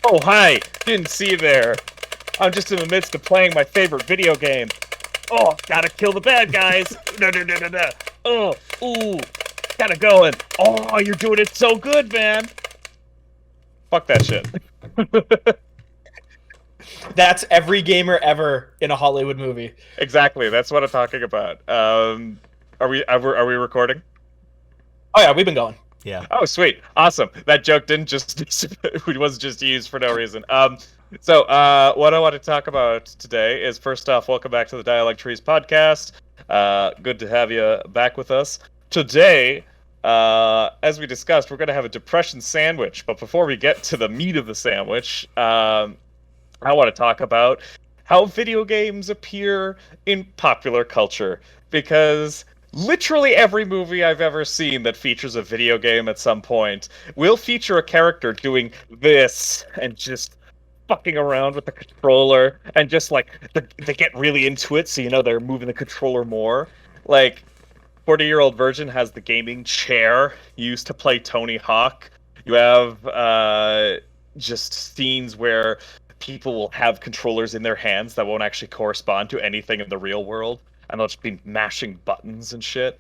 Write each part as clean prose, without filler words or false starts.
Oh, hi! Didn't see you there. I'm just in the midst of playing my favorite video game. Oh, gotta kill the bad guys! No, no, no, no, no. Oh, ooh, gotta go and... Oh, you're doing it so good, man! Fuck that shit. That's every gamer ever in a Hollywood movie. Exactly, that's what I'm talking about. Are we recording? Oh yeah, we've been going. Yeah. Oh, sweet. Awesome. That joke didn't just... it was just used for no reason. So, what I want to talk about today is, first off, welcome back to the Dialog Trees podcast. Good to have you back with us. Today, as we discussed, we're going to have a depression sandwich. But before we get to the meat of the sandwich, I want to talk about how video games appear in popular culture. Because literally every movie I've ever seen that features a video game at some point will feature a character doing this and just fucking around with the controller and just like they get really into it, so you know they're moving the controller more. Like 40-year-old virgin has the gaming chair used to play Tony Hawk. You have just scenes where people will have controllers in their hands that won't actually correspond to anything in the real world, and they'll just be mashing buttons and shit.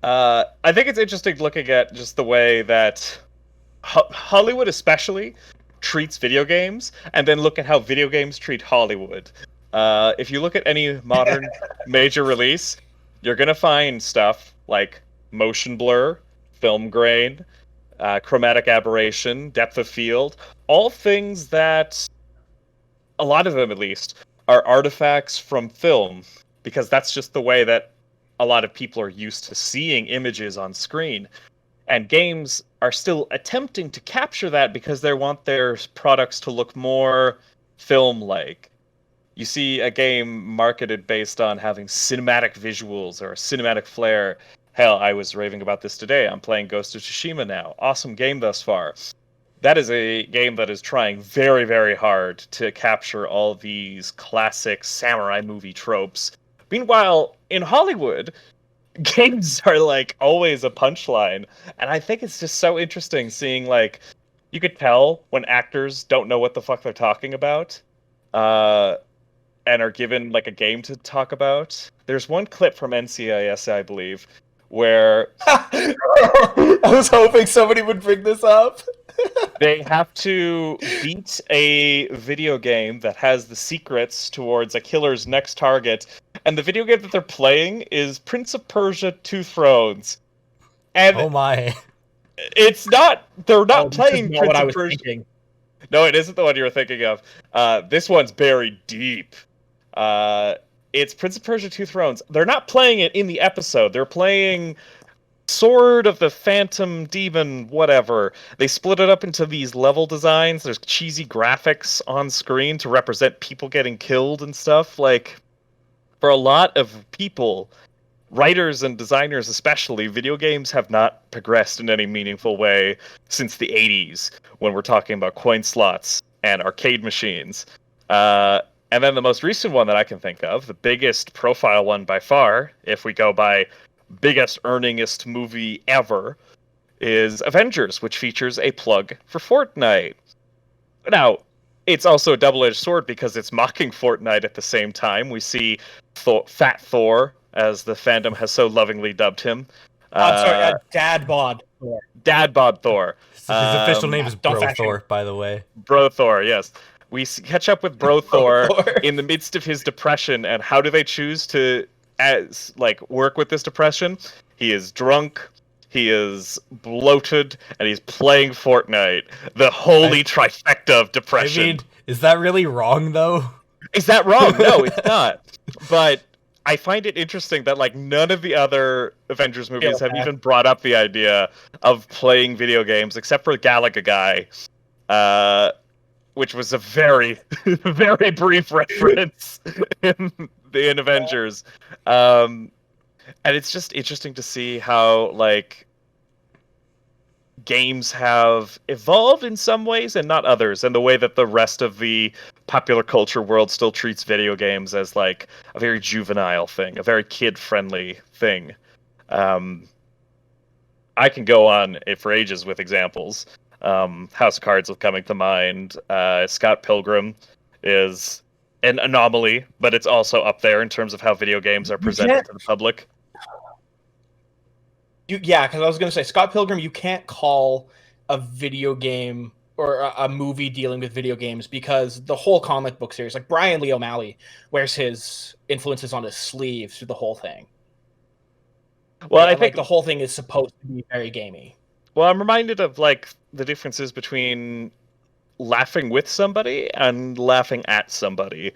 I think it's interesting looking at just the way that Hollywood especially treats video games, and then look at how video games treat Hollywood. If you look at any modern major release, you're gonna find stuff like motion blur, film grain, chromatic aberration, depth of field, all things that, a lot of them at least, are artifacts from film, because that's just the way that a lot of people are used to seeing images on screen. And games are still attempting to capture that because they want their products to look more film-like. You see a game marketed based on having cinematic visuals or a cinematic flair. Hell, I was raving about this today. I'm playing Ghost of Tsushima now. Awesome game thus far. That is a game that is trying very, very hard to capture all these classic samurai movie tropes. Meanwhile, in Hollywood, games are like always a punchline, and I think it's just so interesting seeing, like, you could tell when actors don't know what the fuck they're talking about, and are given like a game to talk about. There's one clip from NCIS, I believe, where I was hoping somebody would bring this up. they have to beat a video game that has the secrets towards a killer's next target, and the video game that they're playing is Prince of Persia: Two Thrones. And Oh my. it's not, they're not playing Not Prince what I of was Persia. thinking. No, it isn't the one you were thinking of. This one's buried deep. It's Prince of Persia: Two Thrones. They're not playing it in the episode. They're playing Sword of the Phantom Demon, whatever. They split it up into these level designs. There's cheesy graphics on screen to represent people getting killed and stuff. Like, for a lot of people, writers and designers especially, video games have not progressed in any meaningful way since the 80s, when we're talking about coin slots and arcade machines. And then the most recent one that I can think of, the biggest profile one by far, if we go by biggest earningest movie ever, is Avengers, which features a plug for Fortnite. Now, it's also a double-edged sword because it's mocking Fortnite at the same time. We see Fat Thor, as the fandom has so lovingly dubbed him. Dad bod. Dad bod Thor. His official name is don't Bro fashion. Thor, by the way. Bro Thor, yes. We catch up with Bro Thor in the midst of his depression, and how do they choose to work with this depression? He is drunk, he is bloated, and he's playing Fortnite. The holy trifecta of depression. I mean, is that really wrong, though? Is that wrong? No, it's not. But I find it interesting that like none of the other Avengers movies have even brought up the idea of playing video games, except for Galaga Guy, which was a very, very brief reference in Avengers. And it's just interesting to see how like games have evolved in some ways and not others, and the way that the rest of the popular culture world still treats video games as like a very juvenile thing, a very kid-friendly thing. I can go on for ages with examples. House of Cards is coming to mind. Scott Pilgrim is an anomaly, but it's also up there in terms of how video games are presented to the public. Yeah, because I was going to say, Scott Pilgrim, you can't call a video game or a movie dealing with video games because the whole comic book series, like Brian Lee O'Malley, wears his influences on his sleeves through the whole thing. Well, And, I think the whole thing is supposed to be very gamey. Well, I'm reminded of like the differences between laughing with somebody and laughing at somebody,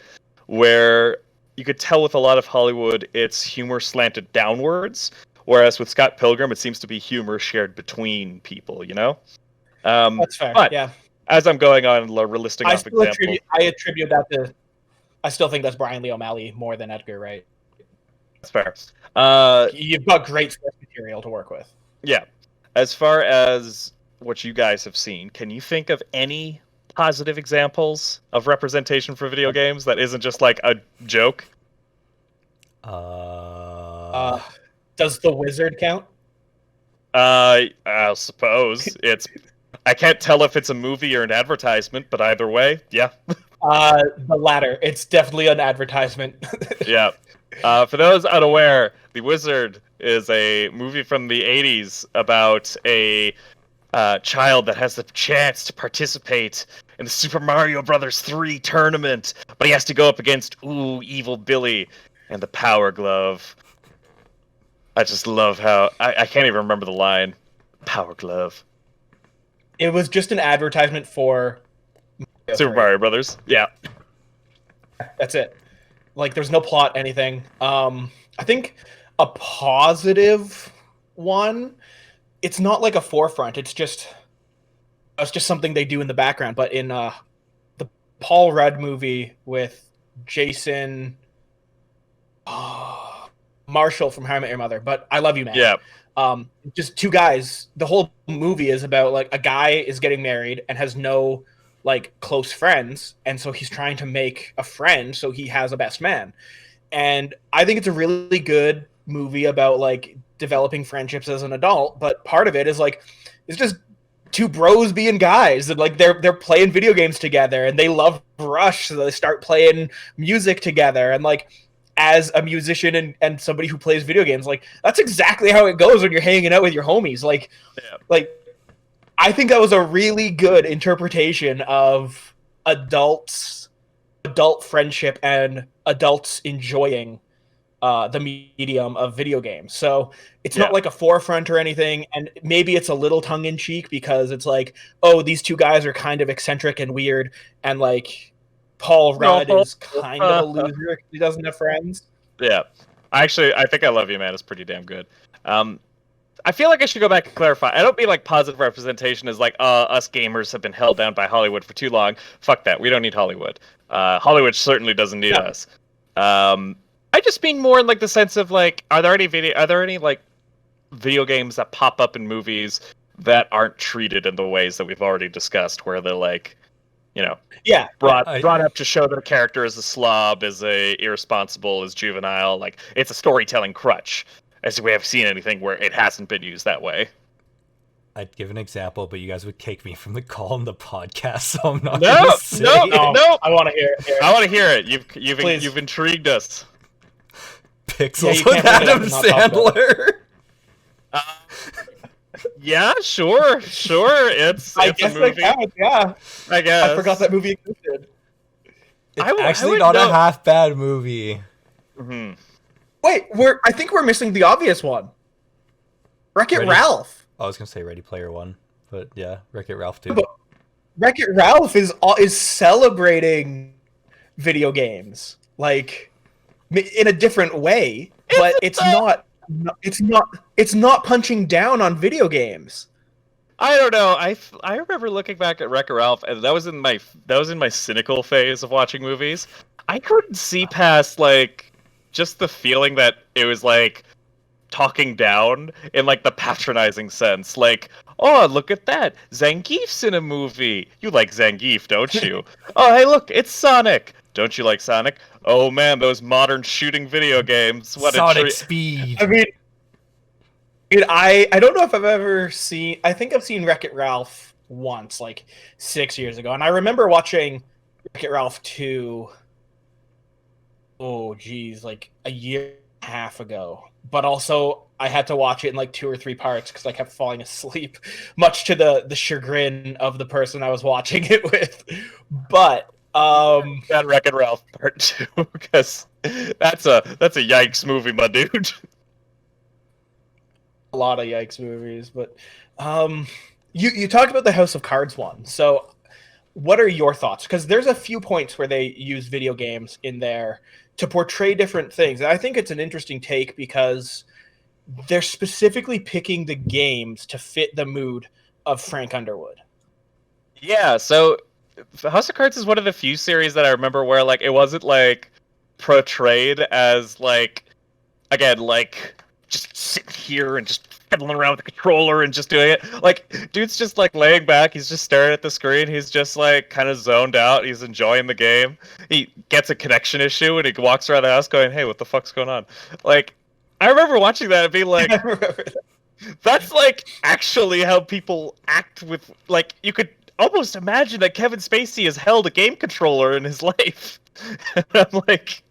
where you could tell with a lot of Hollywood it's humor slanted downwards, whereas with Scott Pilgrim it seems to be humor shared between people, you know? That's fair, but yeah. As I'm going on listing off examples... I attribute that to... I still think that's Brian Lee O'Malley more than Edgar Wright. That's fair. You've got great source material to work with. Yeah. As far as what you guys have seen, can you think of any positive examples of representation for video games that isn't just like a joke? Does The Wizard count? I'll suppose it's... I can't tell if it's a movie or an advertisement, but either way, yeah. The latter. It's definitely an advertisement. Yeah. For those unaware, The Wizard is a movie from the 80s about a child that has the chance to participate in the Super Mario Brothers 3 tournament, but he has to go up against Evil Billy and the Power Glove. I just love how... I can't even remember the line. Power Glove. It was just an advertisement for Super Mario Brothers. Yeah. That's it. Like, there's no plot, anything. I think a positive one, it's not like a forefront. It's just something they do in the background. But in the Paul Rudd movie with Jason Marshall from How I Met Your Mother, but I Love You, Man. Yeah. Just two guys. The whole movie is about, like, a guy is getting married and has no, like, close friends, and so he's trying to make a friend so he has a best man. And I think it's a really good movie about, like, developing friendships as an adult, but part of it is, like, it's just two bros being guys, and, like, they're playing video games together, and they love Rush, so they start playing music together, and, like, as a musician and somebody who plays video games, like, that's exactly how it goes when you're hanging out with your homies. Like, yeah. Like, I think that was a really good interpretation of adult friendship and adults enjoying the medium of video games. So it's not like a forefront or anything, and maybe it's a little tongue-in-cheek because it's like, oh, these two guys are kind of eccentric and weird, and, like, Paul Rudd is kind of a loser because he doesn't have friends. Yeah. I think I Love You, Man is pretty damn good. I feel like I should go back and clarify. I don't mean like positive representation as like, us gamers have been held down by Hollywood for too long. Fuck that. We don't need Hollywood. Hollywood certainly doesn't need us. I just mean more in like the sense of like, are there any like video games that pop up in movies that aren't treated in the ways that we've already discussed, where they're like, you know, brought up to show that a character is a slob, is irresponsible, is juvenile, like it's a storytelling crutch. As we have seen anything where it hasn't been used that way. I'd give an example, but you guys would kick me from the call in the podcast, so I'm not No. I want to hear it. I want to hear it. You've intrigued us. Pixels with Adam Sandler. Yeah, sure. It's I a guess movie. Yeah. I guess. I forgot that movie existed. It's actually not a half bad movie. Mm-hmm. Wait, I think we're missing the obvious one. Wreck-It Ralph. I was gonna say Ready Player One, but yeah, Wreck-It Ralph too. But Wreck-It Ralph is celebrating video games, like, in a different way, but it's not punching down on video games. I don't know. I remember looking back at Wreck-It Ralph, and that was in my cynical phase of watching movies. I couldn't see past like just the feeling that it was like talking down in like the patronizing sense, like, oh, look at that, Zangief's in a movie. You like Zangief, don't you? Oh, hey, look, it's Sonic. Don't you like Sonic? Oh man, those modern shooting video games. What Sonic a treat. Speed. I mean, I don't know if I've ever seen. I think I've seen Wreck-It Ralph once, like 6 years ago, and I remember watching Wreck-It Ralph 2. Oh, geez, like a year and a half ago. But also, I had to watch it in like 2 or 3 parts because I kept falling asleep, much to the chagrin of the person I was watching it with. But That Wreck-It Ralph Part 2, because that's a yikes movie, my dude. a lot of yikes movies. But you talked about the House of Cards one. So, what are your thoughts? Because there's a few points where they use video games in there to portray different things. And I think it's an interesting take because they're specifically picking the games to fit the mood of Frank Underwood. Yeah, so House of Cards is one of the few series that I remember where like it wasn't like portrayed as like, again, like just sitting here and just fiddling around with the controller and just doing it. Like, dude's just like laying back, he's just staring at the screen, he's just like kind of zoned out, he's enjoying the game. He gets a connection issue and he walks around the house going, hey, what the fuck's going on? Like, I remember watching that and being like, that's like actually how people act with, like, you could almost imagine that Kevin Spacey has held a game controller in his life. And I'm like,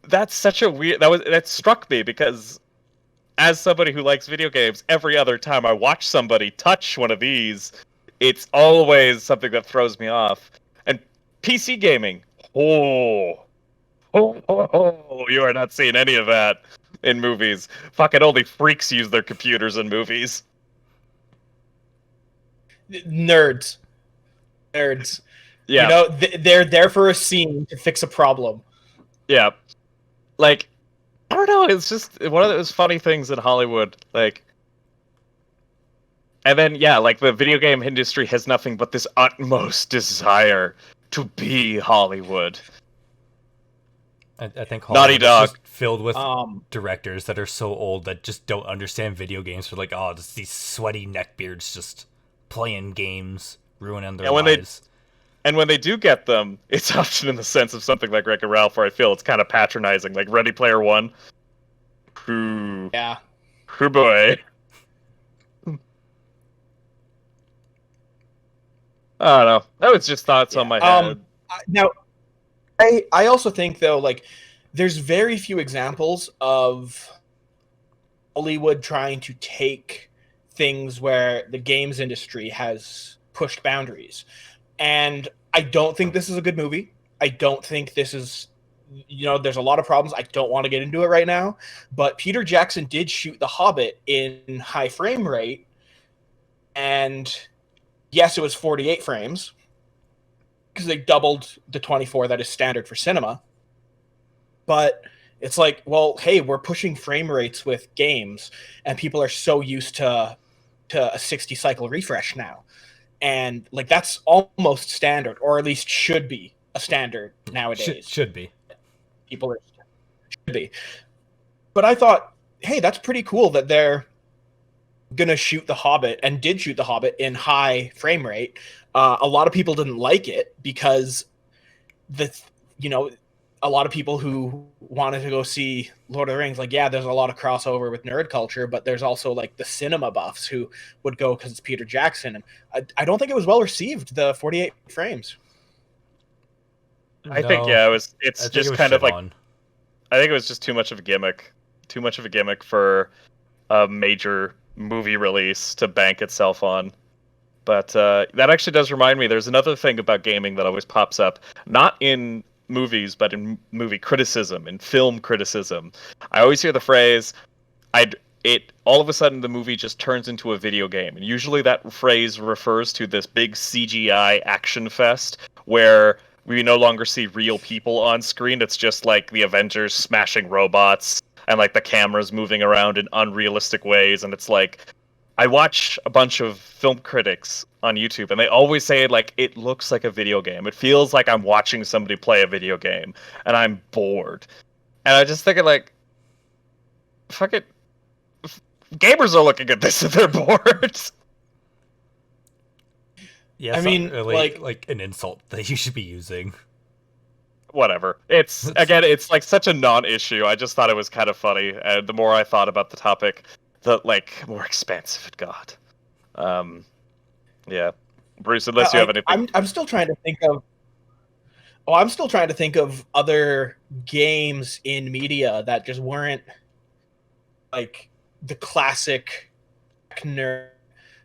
that's such a weird, that struck me because as somebody who likes video games, every other time I watch somebody touch one of these, it's always something that throws me off. And PC gaming, you are not seeing any of that in movies. Fucking only freaks use their computers in movies. Nerds. Yeah. You know, they're there for a scene to fix a problem. Yeah. Like, I don't know, it's just one of those funny things in Hollywood, like, and then, yeah, like, the video game industry has nothing but this utmost desire to be Hollywood. I think Naughty Hollywood Dog is just filled with directors that are so old that just don't understand video games. For like, oh, just these sweaty neckbeards just playing games, ruining their lives. And when they do get them, it's often in the sense of something like Wreck-It Ralph, where I feel it's kind of patronizing, like Ready Player One. Yeah. Hoo boy. I don't know. That was just thoughts on my head. Now, I also think, though, like, there's very few examples of Hollywood trying to take things where the games industry has pushed boundaries. And I don't think this is a good movie. I don't think this is, you know, there's a lot of problems. I don't want to get into it right now. But Peter Jackson did shoot The Hobbit in high frame rate. And yes, it was 48 frames because they doubled the 24 that is standard for cinema. But it's like, well, hey, we're pushing frame rates with games, and people are so used to a 60 cycle refresh now. And like that's almost standard, or at least should be a standard nowadays. Should be. People should be. But I thought, hey, that's pretty cool that they're gonna shoot The Hobbit, and did shoot The Hobbit in high frame rate. A lot of people didn't like it because a lot of people who wanted to go see Lord of the Rings, like, yeah, there's a lot of crossover with nerd culture, but there's also like the cinema buffs who would go because it's Peter Jackson. And I don't think it was well received, the 48 frames. I think, yeah, it's just kind of like, on. I think it was just too much of a gimmick. Too much of a gimmick for a major movie release to bank itself on. But that actually does remind me, there's another thing about gaming that always pops up, not in movies, but in movie criticism, in film criticism. I always hear the phrase, all of a sudden the movie just turns into a video game. And usually that phrase refers to this big CGI action fest where we no longer see real people on screen. It's just like the Avengers smashing robots and like the cameras moving around in unrealistic ways. And it's like, I watch a bunch of film critics on YouTube, and they always say, like, it looks like a video game. It feels like I'm watching somebody play a video game, and I'm bored. And I just thinking, like, fuck it. Gamers are looking at this and they're bored. Yeah, I mean, really, like an insult that you should be using. Whatever. It's, again, it's like such a non-issue. I just thought it was kind of funny, and the more I thought about the topic, the like more expansive it got. Yeah, Bruce, unless you have anything. I'm still trying to think of. Oh, I'm still trying to think of other games in media that just weren't like the classic nerd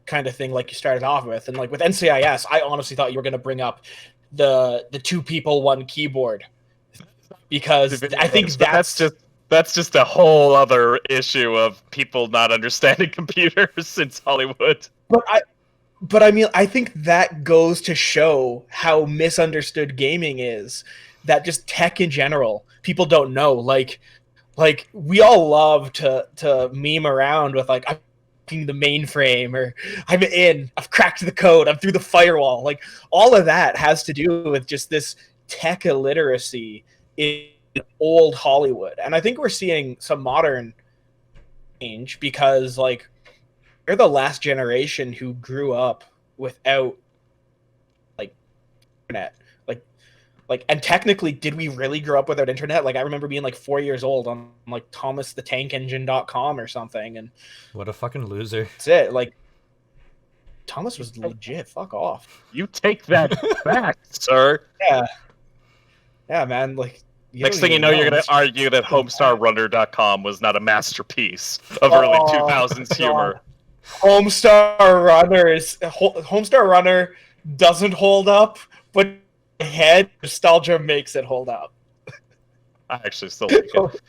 kind of thing like you started off with. And like with NCIS, I honestly thought you were going to bring up the 2 people 1 keyboard, because I think that's just a whole other issue of people not understanding computers since Hollywood. But I mean, I think that goes to show how misunderstood gaming is. That just tech in general, people don't know. Like we all love to meme around with like, I'm in the mainframe, or I've cracked the code, I'm through the firewall. Like all of that has to do with just this tech illiteracy in old Hollywood. And I think we're seeing some modern change, because like they're the last generation who grew up without like internet. And technically, did we really grow up without internet? Like I remember being like 4 years old on like thomastheTankEngine.com or something, and what a fucking loser. that's it. Like Thomas was legit. Fuck off. You take that back, sir. Yeah, man. Like next thing you know, you're gonna argue that HomestarRunner.com was not a masterpiece of early 2000s humor. Homestar Runner doesn't hold up, but head nostalgia makes it hold up. I actually still like it.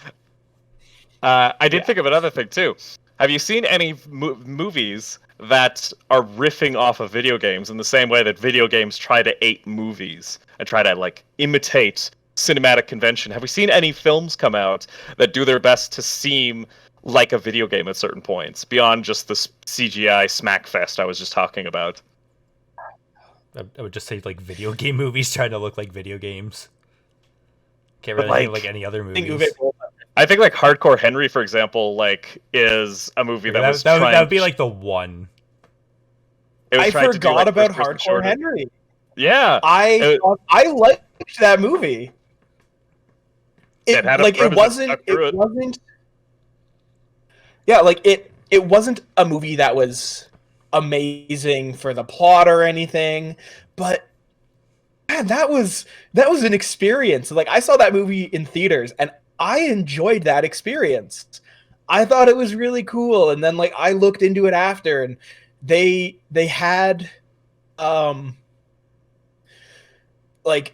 I did think of another thing too. Have you seen any movies that are riffing off of video games in the same way that video games try to ape movies and try to like imitate cinematic convention? Have we seen any films come out that do their best to seem like a video game at certain points, beyond just the CGI smackfest I was just talking about? I would just say like video game movies trying to look like video games. Can't really think of like any other movies. I think like Hardcore Henry, for example, like is a movie that would be like the one. I forgot about Hardcore Henry. Yeah, I liked that movie. It wasn't. Yeah, like it wasn't a movie that was amazing for the plot or anything, but man, that was an experience. Like I saw that movie in theaters and I enjoyed that experience. I thought it was really cool, and then like I looked into it after, and they had like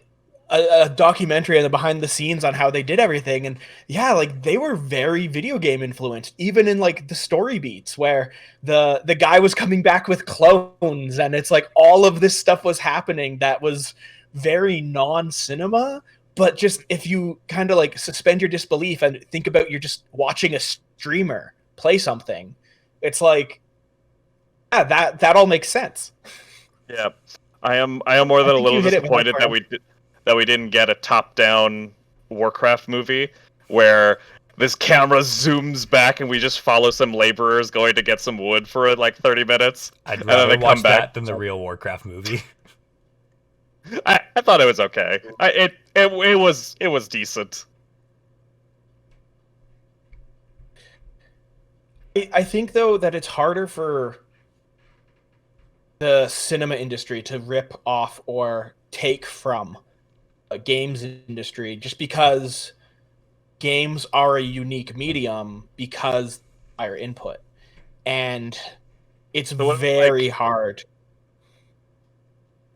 a documentary on the behind the scenes on how they did everything, and yeah, like they were very video game influenced, even in like the story beats where the guy was coming back with clones, and it's like all of this stuff was happening that was very non-cinema. But just if you kind of like suspend your disbelief and think about you're just watching a streamer play something, it's like, yeah, that all makes sense. Yeah, I am more than a little disappointed that we didn't get a top-down Warcraft movie where this camera zooms back and we just follow some laborers going to get some wood for like 30 minutes. I'd rather watch that than the real Warcraft movie. I thought it was okay. It was decent. I think though that it's harder for the cinema industry to rip off or take from a games industry, just because games are a unique medium because higher input, and it's very hard.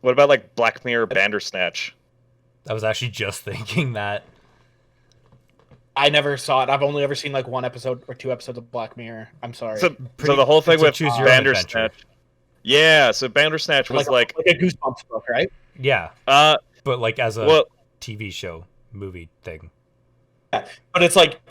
What about like Black Mirror Bandersnatch? I was actually just thinking that. I never saw it. I've only ever seen like 1 episode or 2 episodes of Black Mirror. I'm sorry. So the whole thing with Bandersnatch. Yeah, so Bandersnatch was like a Goosebumps book, right? Yeah. But like as a TV show, movie thing. Yeah, but it's like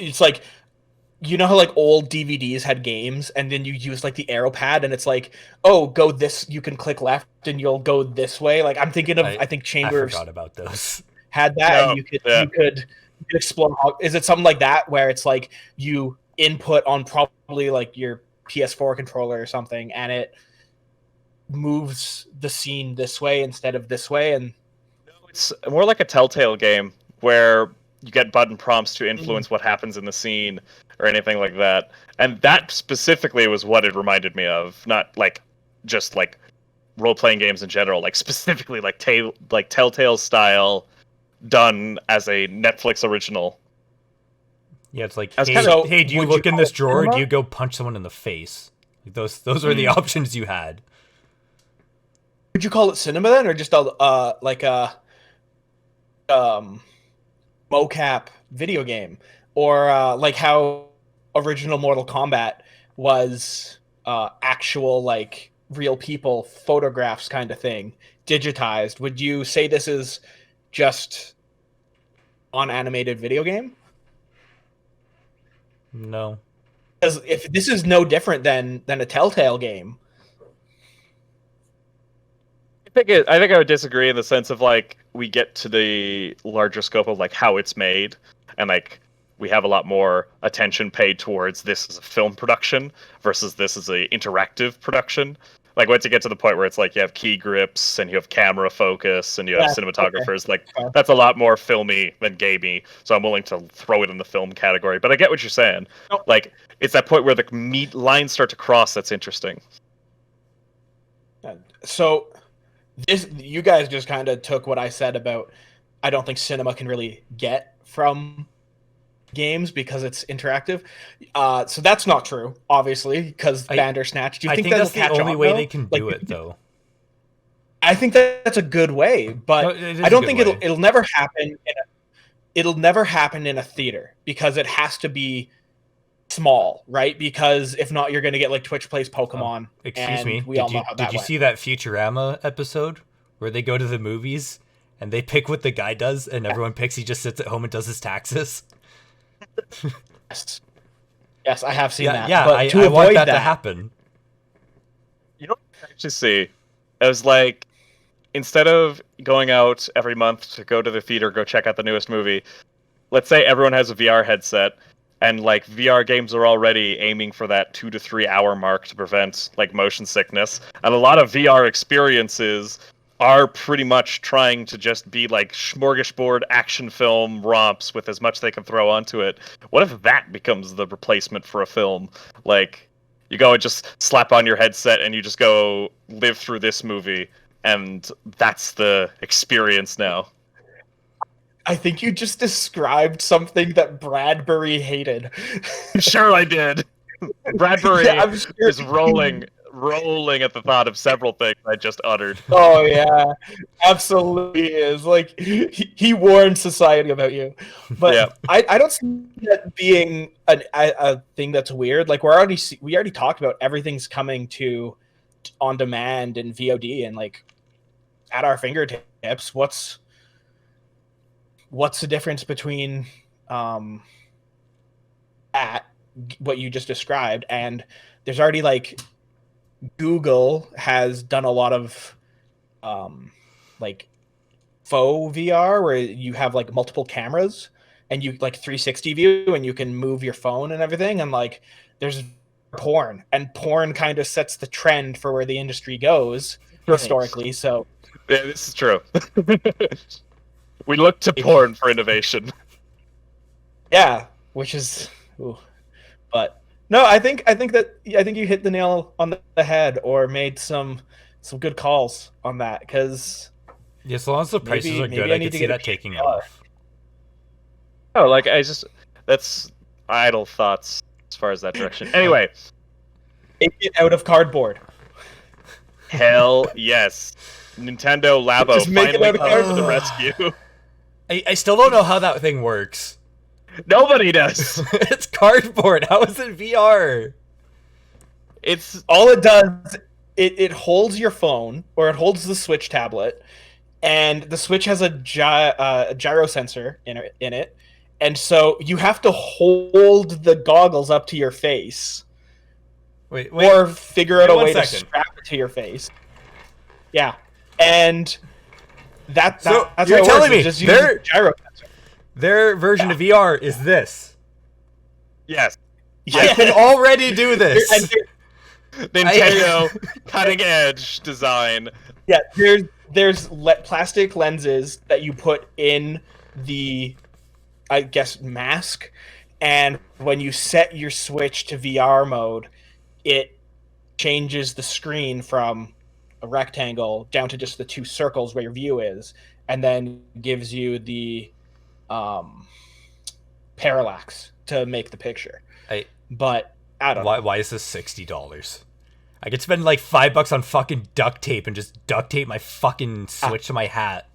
you know how like old DVDs had games, and then you use like the arrow pad, and it's like, oh, go this. You can click left, and you'll go this way. Like I'm thinking of, I think Chambers. I forgot about those. Had that, and you could explore. Is it something like that where it's like you input on probably like your PS4 controller or something, and it moves the scene this way instead of this way? And it's more like a Telltale game where you get button prompts to influence what happens in the scene or anything like that. And that specifically was what it reminded me of, not like just like role-playing games in general, like specifically like Telltale style, done as a Netflix original. Yeah, it's like, As hey, kind of- hey, do you would look you in call this it drawer? cinema? Do you go punch someone in the face? Like those are the options you had. Would you call it cinema then, or just like a mocap video game, or like how original Mortal Kombat was actual like real people photographs kind of thing, digitized? Would you say this is just on animated video game? No. Because if this is no different than a Telltale game. I think I would disagree in the sense of like we get to the larger scope of like how it's made, and like we have a lot more attention paid towards this as a film production versus this as a interactive production. Like once you get to the point where it's like you have key grips and you have camera focus and you have cinematographers, like that's a lot more filmy than gamey. So I'm willing to throw it in the film category. But I get what you're saying. Like it's that point where the lines start to cross that's interesting. So this, you guys just kind of took what I said about I don't think cinema can really get from games because it's interactive. So that's not true, obviously, because Bandersnatch. Do you I think that's that'll the catch only on, way though? they can do it, though. I think that's a good way, but No, it is I don't a think good way. it'll never happen. It'll never happen in a theater because it has to be small, right? Because if not, you're going to get like Twitch plays Pokemon. Excuse me. We all know how that Did you went. see that Futurama episode where they go to the movies and they pick what the guy does and everyone picks he just sits at home and does his taxes? Yes, I have seen that. Yeah, but I to avoid want that to happen. You know what I actually see? It was like instead of going out every month to go to the theater, go check out the newest movie, let's say everyone has a VR headset and like VR games are already aiming for that 2 to 3 hour mark to prevent like motion sickness. And a lot of VR experiences are pretty much trying to just be like smorgasbord action film romps with as much they can throw onto it. What if that becomes the replacement for a film? Like you go and just slap on your headset and you just go live through this movie, and that's the experience now. I think you just described something that Bradbury hated. Sure I did. Bradbury Yeah, I'm sure. is rolling at the thought of several things I just uttered. Oh yeah, absolutely is. Like he warned society about you, but Yeah. I don't see that being a thing that's weird. Like we already talked about everything's coming to on demand and VOD and like at our fingertips. What's the difference between that what you just described, and there's already like Google has done a lot of like faux VR where you have like multiple cameras and you like 360 view and you can move your phone and everything, and like there's porn, and porn kind of sets the trend for where the industry goes historically. So yeah, this is true. We look to porn for innovation. yeah, which is but no, I think you hit the nail on the head or made some good calls on that, because Yeah, as long as the prices are good, I could see that taking off. Oh, like that's idle thoughts as far as that direction. Anyway, take it out of cardboard. hell yes, Nintendo Labo Just make it finally out of comes to the cardboard. rescue. I still don't know how that thing works. Nobody does. It's cardboard. How is it VR? It's All it does, it holds your phone, or it holds the Switch tablet, and the Switch has a gyro sensor in it, and so you have to hold the goggles up to your face, Wait. or figure out Wait a 1 way to second. strap it to your face. Yeah, and that's So, how you're it telling works. me It just uses they're- a gyro sensor. Their version of VR is this. yes, I can already do this. And Nintendo cutting edge design. yeah, there's plastic lenses that you put in the, I guess, mask, and when you set your Switch to VR mode, it changes the screen from a rectangle down to just the two circles where your view is, and then gives you the parallax to make the picture. But I don't know. Why is this $60? I could spend like $5 on fucking duct tape and just duct tape my fucking Switch to my hat.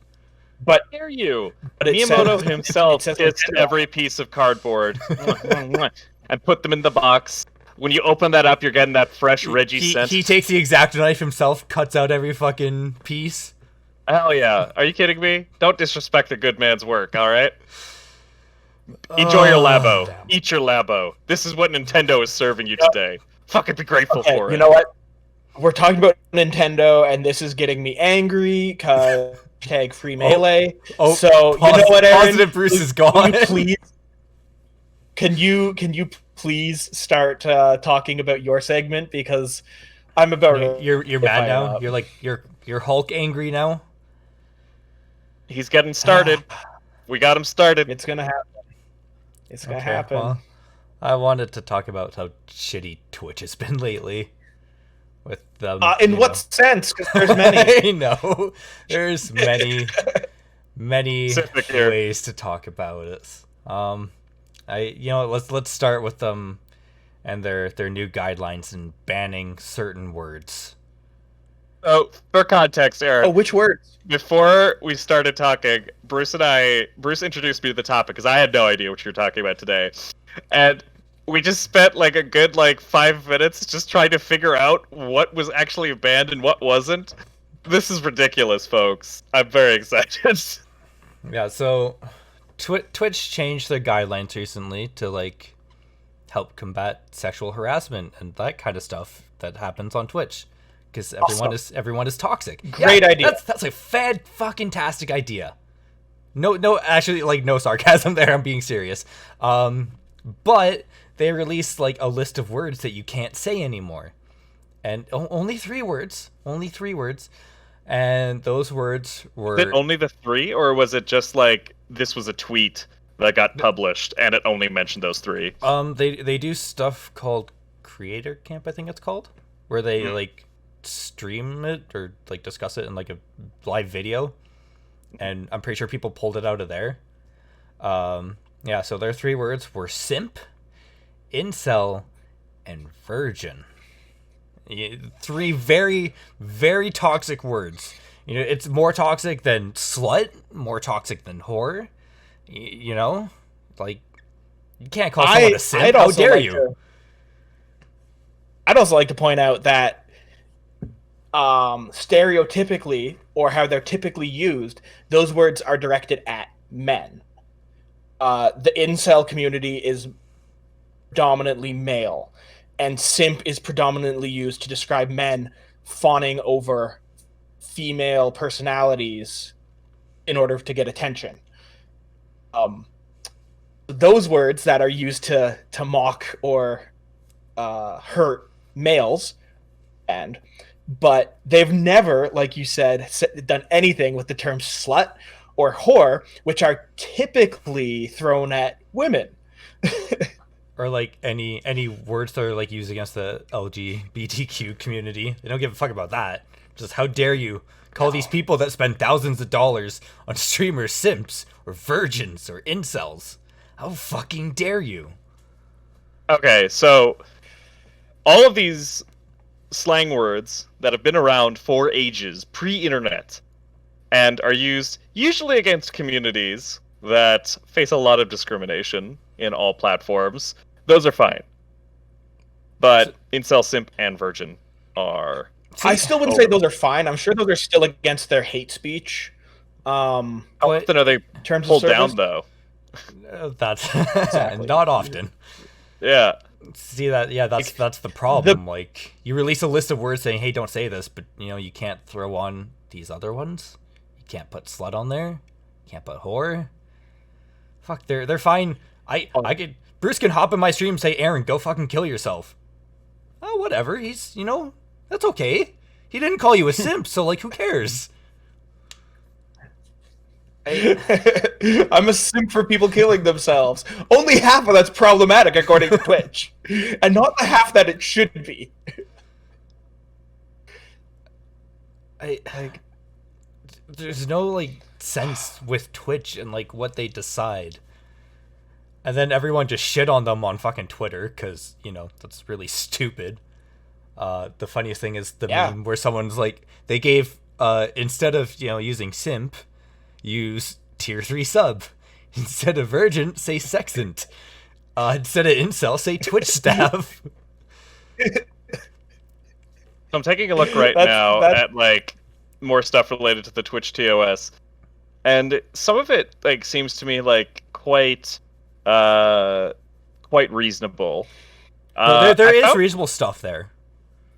But dare you? But Miyamoto himself kissed every piece of cardboard and put them in the box. When you open that up, you're getting that fresh Reggie scent. He takes the X-Acto knife himself, cuts out every fucking piece. Hell yeah. Are you kidding me? Don't disrespect a good man's work, alright? Enjoy your Labo. Damn. Eat your Labo. This is what Nintendo is serving you today. Fucking be grateful for it. You know what? We're talking about Nintendo, and this is getting me angry, because hashtag free melee. So, you know what, Aaron? Positive Bruce is gone. Can you please start talking about your segment, because I'm about you're mad now. You're like you're Hulk angry now. He's getting started. We got him started. It's gonna happen. It's gonna happen. Well, I wanted to talk about how shitty Twitch has been lately. With them, in what sense? Because there's many. I know there's many ways to talk about it. Let's start with them and their new guidelines and banning certain words. Oh, for context, Eric. Oh, which words? Before we started talking, Bruce introduced me to the topic because I had no idea what you were talking about today, and we just spent like a good 5 minutes just trying to figure out what was actually banned and what wasn't. This is ridiculous, folks. I'm very excited. Yeah, so Twitch changed their guidelines recently to help combat sexual harassment and that kind of stuff that happens on Twitch, because everyone is toxic. Great idea. That's a fucking-tastic idea. No, actually, no sarcasm there. I'm being serious. But they released a list of words that you can't say anymore, and only 3 words. Only 3 words, and those words were. Was it only the 3, or was it just this was a tweet that got published and it only mentioned those 3? They do stuff called Creator Camp, I think it's called, where they stream it or discuss it in a live video, and I'm pretty sure people pulled it out of there. Yeah, so their 3 words were simp, incel, and virgin. 3 very, very toxic words. It's more toxic than slut, more toxic than whore. You can't call someone a simp. How dare you? I'd also like to point out that stereotypically, or how they're typically used, those words are directed at men. The incel community is predominantly male, and simp is predominantly used to describe men fawning over female personalities in order to get attention. Those words that are used to mock or hurt males, but they've never, like you said, done anything with the term slut or whore, which are typically thrown at women. Or any words that are used against the LGBTQ community. They don't give a fuck about that. Just how dare you call these people that spend thousands of dollars on streamers simps or virgins or incels? How fucking dare you? Okay, so all of these slang words that have been around for ages, pre-internet, and are used usually against communities that face a lot of discrimination in all platforms, those are fine. But incel, simp, and virgin are... I still wouldn't say those are fine. I'm sure those are still against their hate speech. How often are they pulled down, though? That's not often. Yeah. See that? Yeah, that's the problem. You release a list of words saying, "Hey, don't say this," but you can't throw on these other ones. You can't put slut on there. You can't put whore. Fuck, they're fine. I could. Bruce can hop in my stream and say, "Aaron, go fucking kill yourself." Oh, whatever. He's that's okay. He didn't call you a simp, so who cares? I'm a simp for people killing themselves. Only half of that's problematic according to Twitch, and not the half that it should be. there's no like sense with Twitch and like what they decide. And then everyone just shit on them on fucking Twitter because, you know, that's really stupid. The funniest thing is the meme where someone's like, they gave, instead of, you know, using simp, use tier 3 sub. Instead of virgin, say sexant. Instead of incel, say Twitch staff. I'm taking a look right now at, like, more stuff related to the Twitch TOS. And some of it, like, seems to me, like, quite reasonable. There is reasonable stuff there.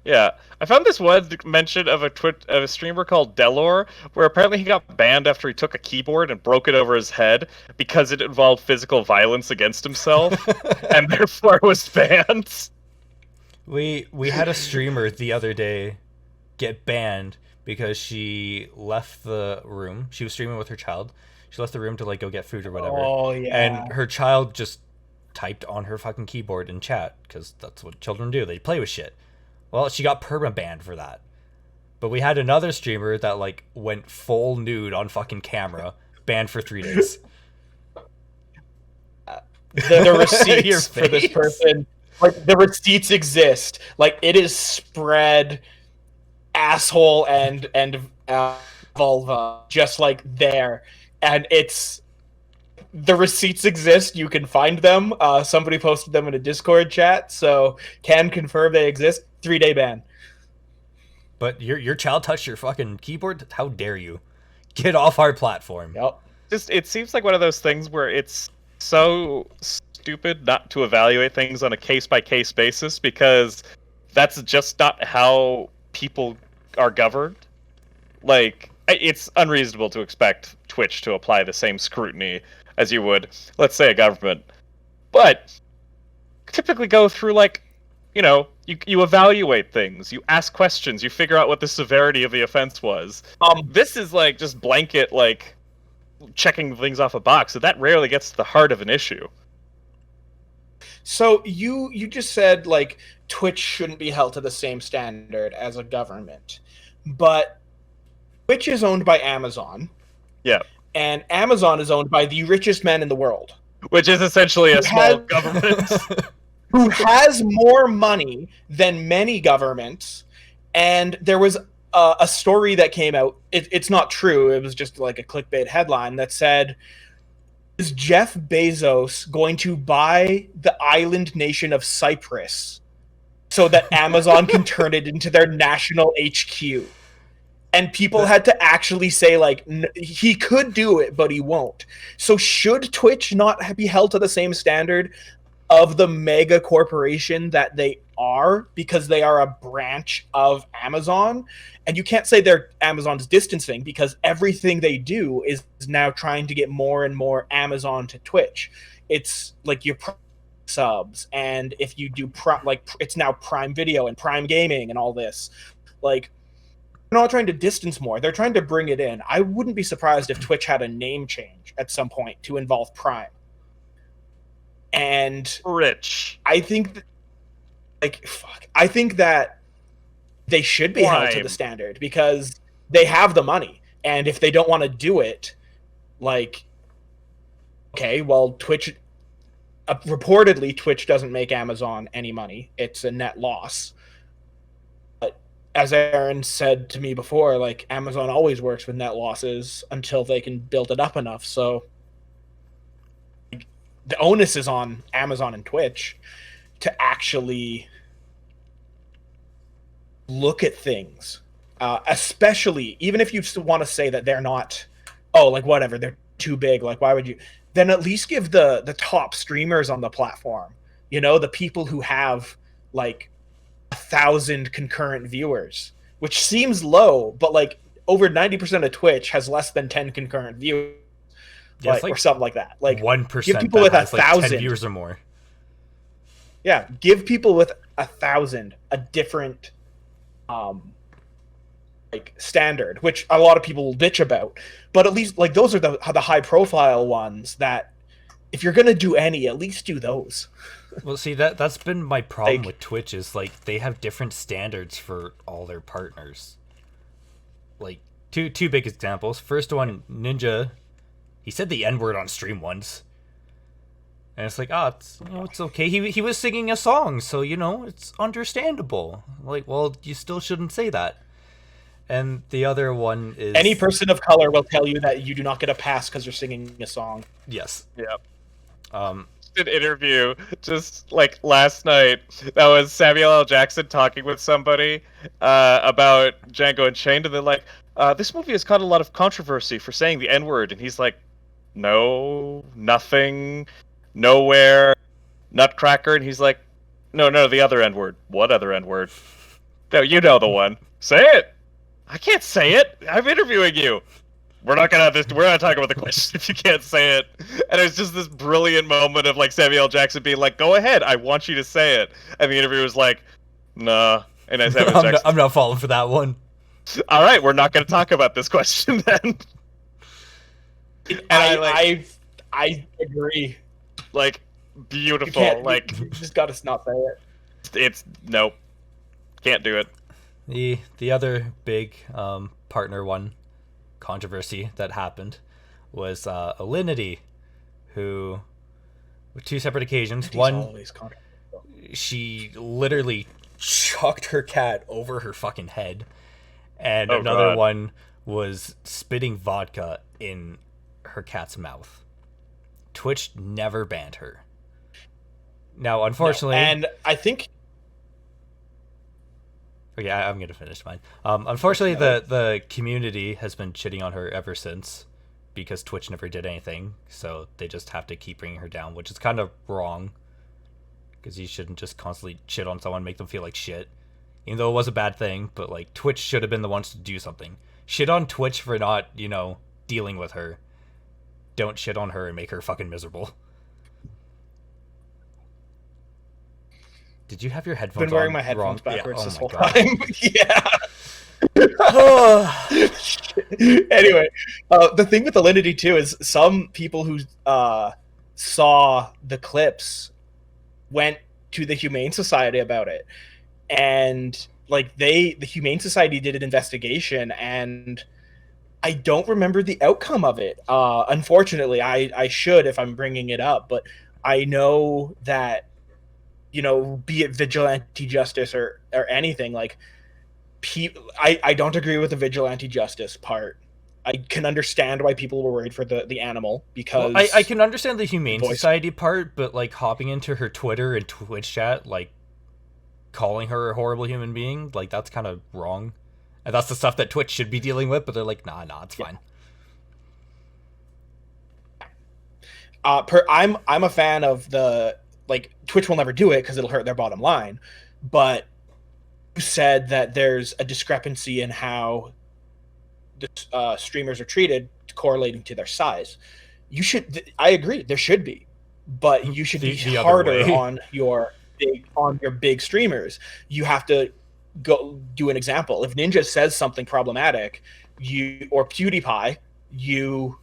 Yeah, I found this one mention of a streamer called Delor, where apparently he got banned after he took a keyboard and broke it over his head because it involved physical violence against himself, and therefore was banned. We had a streamer the other day get banned because she left the room. She was streaming with her child. She left the room to like go get food or whatever. Oh yeah. And her child just typed on her fucking keyboard in chat because that's what children do. They play with shit. Well, she got perma-banned for that. But we had another streamer that, like, went full nude on fucking camera, banned for 3 days. The receipts for this person, like, the receipts exist. Like, it is spread asshole and vulva, just, like, there. And it's... The receipts exist. You can find them. Somebody posted them in a Discord chat, so can confirm they exist. 3-day ban. But your child touched your fucking keyboard? How dare you? Get off our platform. Yep. Just, it seems like one of those things where it's so stupid not to evaluate things on a case-by-case basis, because that's just not how people are governed. Like, it's unreasonable to expect Twitch to apply the same scrutiny as you would, let's say, a government. But typically go through, like, you know, you evaluate things, you ask questions, you figure out what the severity of the offense was. This is, like, just blanket, like, checking things off a box, so that rarely gets to the heart of an issue. So you just said, like, Twitch shouldn't be held to the same standard as a government. But Twitch is owned by Amazon. Yeah. And Amazon is owned by the richest man in the world. Which is essentially a small government. Who has more money than many governments. And there was a story that came out. It's not true. It was just like a clickbait headline that said, is Jeff Bezos going to buy the island nation of Cyprus so that Amazon can turn it into their national HQ? And people had to actually say, like, he could do it, but he won't. So should Twitch not be held to the same standard of the mega corporation that they are, because they are a branch of Amazon? And you can't say they're Amazon's distancing, because everything they do is now trying to get more and more Amazon to Twitch. It's like your subs, and if you do it's now Prime Video and Prime Gaming and all this. Like, they're not trying to distance more, they're trying to bring it in. I wouldn't be surprised if Twitch had a name change at some point to involve Prime. And Rich. I think I think that they should be held to the standard, because they have the money. And if they don't want to do it, like, okay, well, Twitch, reportedly, Twitch doesn't make Amazon any money. It's a net loss. But as Aaron said to me before, like, Amazon always works with net losses until they can build it up enough. So the onus is on Amazon and Twitch to actually look at things, especially even if you want to say that they're not, like, whatever, they're too big, like, why would you? Then at least give the top streamers on the platform, you know, the people who have like 1,000 concurrent viewers, which seems low, but like over 90% of Twitch has less than 10 concurrent viewers. Yeah, like, or something like that. Like 1% give people with 1,000 like 10 viewers or more. Yeah, give people with 1,000 a different like standard, which a lot of people will bitch about. But at least, like, those are the high profile ones that, if you're gonna do any, at least do those. Well, see, that's been my problem Like, with Twitch, is like they have different standards for all their partners. like two big examples. First one, Ninja, he said the N-word on stream once. And it's like, it's okay. He was singing a song, so it's understandable. Like, well, you still shouldn't say that. And the other one is any person of color will tell you that you do not get a pass because you're singing a song. Yes. Yep. Um, An interview just like last night that was Samuel L. Jackson talking with somebody about Django Unchained, and they're like, this movie has caused a lot of controversy for saying the N-word, and he's like, no, nothing, nowhere, Nutcracker, and he's like, no, the other N-word. What other N-word? No, you know the one. Say it. I can't say it. I'm interviewing you. We're not gonna have this. We're not talking about the question if you can't say it. And it was just this brilliant moment of like Samuel L. Jackson being like, "Go ahead, I want you to say it." And the interviewer was like, "Nah." And I Samuel Jackson, I'm not falling for that one. All right, we're not gonna talk about this question then. And I agree. Like, beautiful. Like, you just gotta not say it. It's nope, can't do it. The other big partner one controversy that happened was Alinity, who, with two separate occasions, one, she literally chucked her cat over her fucking head, and another one was spitting vodka in her cat's mouth. Twitch never banned her. Now, unfortunately, and I think. Okay, I'm gonna finish mine. Unfortunately, the community has been shitting on her ever since, because Twitch never did anything, so they just have to keep bringing her down, which is kind of wrong, because you shouldn't just constantly shit on someone, make them feel like shit, even though it was a bad thing. But like, Twitch should have been the ones to do something. Shit on Twitch for not, dealing with her. Don't shit on her and make her fucking miserable. Did you have your headphones on? I've been wearing my headphones backwards this whole time. Anyway, the thing with Alinity too is some people who saw the clips went to the Humane Society about it, and like the Humane Society did an investigation, and I don't remember the outcome of it. Unfortunately, I should if I'm bringing it up, but I know that, be it vigilante justice or anything, like, I don't agree with the vigilante justice part. I can understand why people were worried for the animal, because... Well, I can understand the Humane Society part, but, like, hopping into her Twitter and Twitch chat, like, calling her a horrible human being, like, that's kind of wrong. And that's the stuff that Twitch should be dealing with, but they're like, nah, it's fine. I'm a fan of the... Like, Twitch will never do it because it'll hurt their bottom line, but you said that there's a discrepancy in how the streamers are treated correlating to their size. I agree, there should be, but you should be harder on your big streamers. You have to go do an example. If Ninja says something problematic, or PewDiePie, you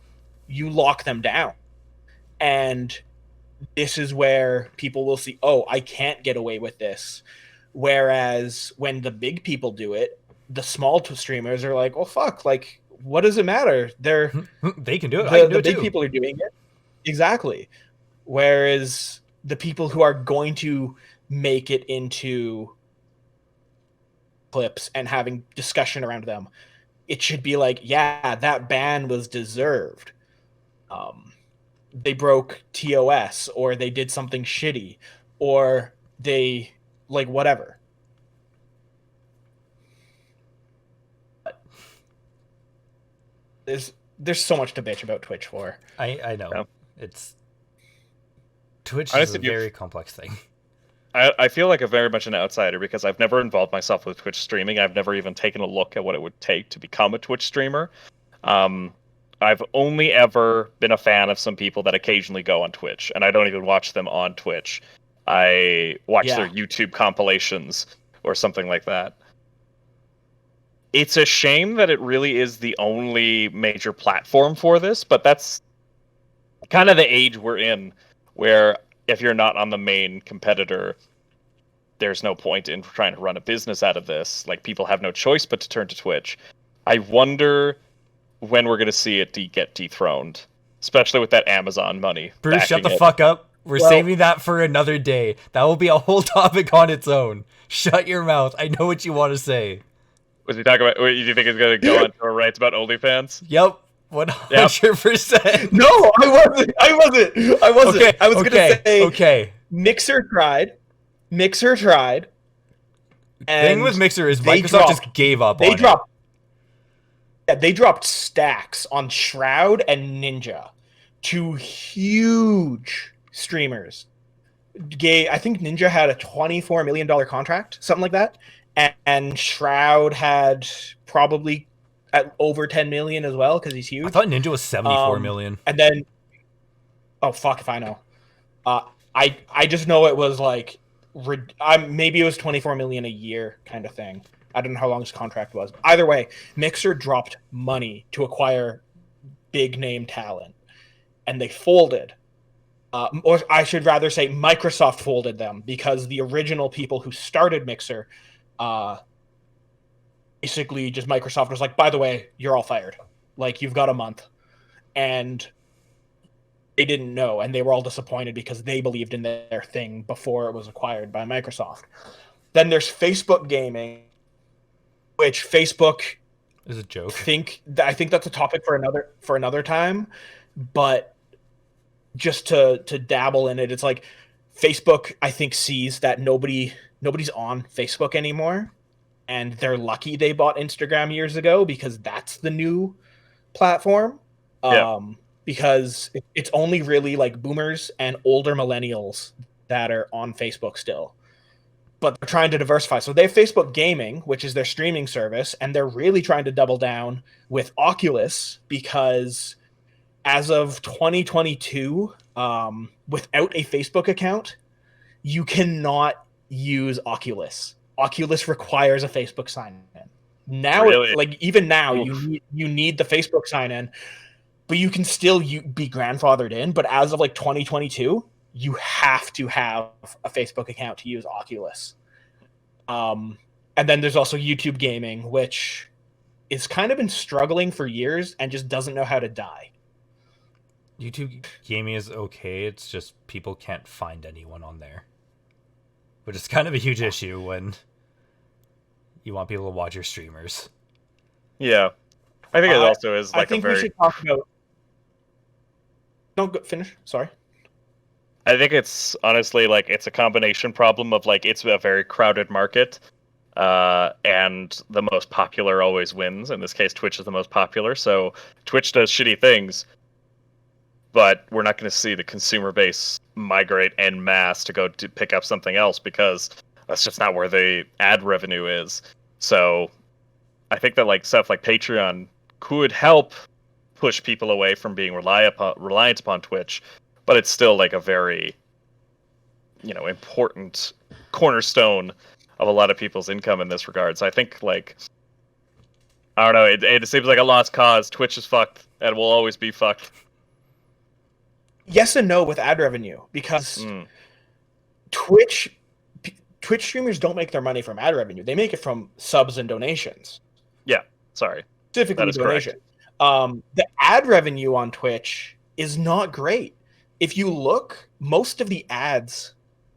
lock them down. And this is where people will see, oh, I can't get away with this. Whereas when the big people do it, the small streamers are like, well, fuck, like, what does it matter? They can do it. The big people are doing it. Exactly. Whereas the people who are going to make it into clips and having discussion around them, it should be like, yeah, that ban was deserved. They broke TOS, or they did something shitty, or they, like, whatever. There's so much to bitch about Twitch for. I know. Yeah. It's... Twitch Honestly, is a very complex thing. I feel like very much an outsider because I've never involved myself with Twitch streaming. I've never even taken a look at what it would take to become a Twitch streamer. I've only ever been a fan of some people that occasionally go on Twitch, and I don't even watch them on Twitch. I watch their YouTube compilations or something like that. It's a shame that it really is the only major platform for this, but that's kind of the age we're in, where if you're not on the main competitor, there's no point in trying to run a business out of this. Like, people have no choice but to turn to Twitch. I wonder when we're gonna see it get dethroned, especially with that Amazon money. Bruce, shut the backing it. fuck up. We're Well- saving that for another day. That will be a whole topic on its own. Shut your mouth. I know what you want to say. Was he talking about? Do you think it's gonna go on to a rant about OnlyFans? Yep. 100%. No, I wasn't. I wasn't. Okay. I was gonna say Okay. Mixer tried. And Thing with Mixer is they Microsoft just dropped- gave up they on dropped. Yeah, they dropped stacks on Shroud and Ninja, two huge streamers. I think Ninja had a $24 million contract, something like that, and Shroud had probably at over 10 million as well because he's it. huge. I thought Ninja was 74 million. And then, oh fuck if I know. I just know it was like, maybe it was 24 million a year kind of thing. I don't know how long his contract was. Either way, Mixer dropped money to acquire big name talent, and they folded. Or I should rather say Microsoft folded them because the original people who started Mixer, basically just Microsoft was like, by the way, you're all fired. Like, you've got a month. And they didn't know, and they were all disappointed because they believed in their thing before it was acquired by Microsoft. Then there's Facebook Gaming, which Facebook Is a joke. I think that's a topic for another time, but just to dabble in it, it's like Facebook I think sees that nobody's on Facebook anymore, and they're lucky they bought Instagram years ago because that's the new platform. Because it's only really like boomers and older millennials that are on Facebook still. But they're trying to diversify. So they have Facebook Gaming, which is their streaming service, and they're really trying to double down with Oculus because as of 2022, without a Facebook account, you cannot use Oculus. Oculus requires a Facebook sign-in. Now, Really? like even now, Oof. you need the Facebook sign-in, but you can still be grandfathered in. But as of like 2022, you have to have a Facebook account to use Oculus. And then there's also YouTube Gaming, which is kind of been struggling for years and just doesn't know how to die. YouTube Gaming is okay. It's just people can't find anyone on there, which is kind of a huge issue when you want people to watch your streamers. Yeah, I think it also is like I think a very. we should talk about. No, go, finish. Sorry. I think it's honestly like it's a combination problem of like it's a very crowded market, and the most popular always wins. In this case, Twitch is the most popular, so Twitch does shitty things, but we're not going to see the consumer base migrate en masse to go to pick up something else because that's just not where the ad revenue is. So I think that like stuff like Patreon could help push people away from being reliant upon Twitch, but it's still like a very, important cornerstone of a lot of people's income in this regard. So I think like, I don't know, it seems like a lost cause. Twitch is fucked and will always be fucked. Yes and no with ad revenue because Twitch streamers don't make their money from ad revenue. They make it from subs and donations. Yeah, sorry. Specifically That is donation. The ad revenue on Twitch is not great. If you look, most of the ads,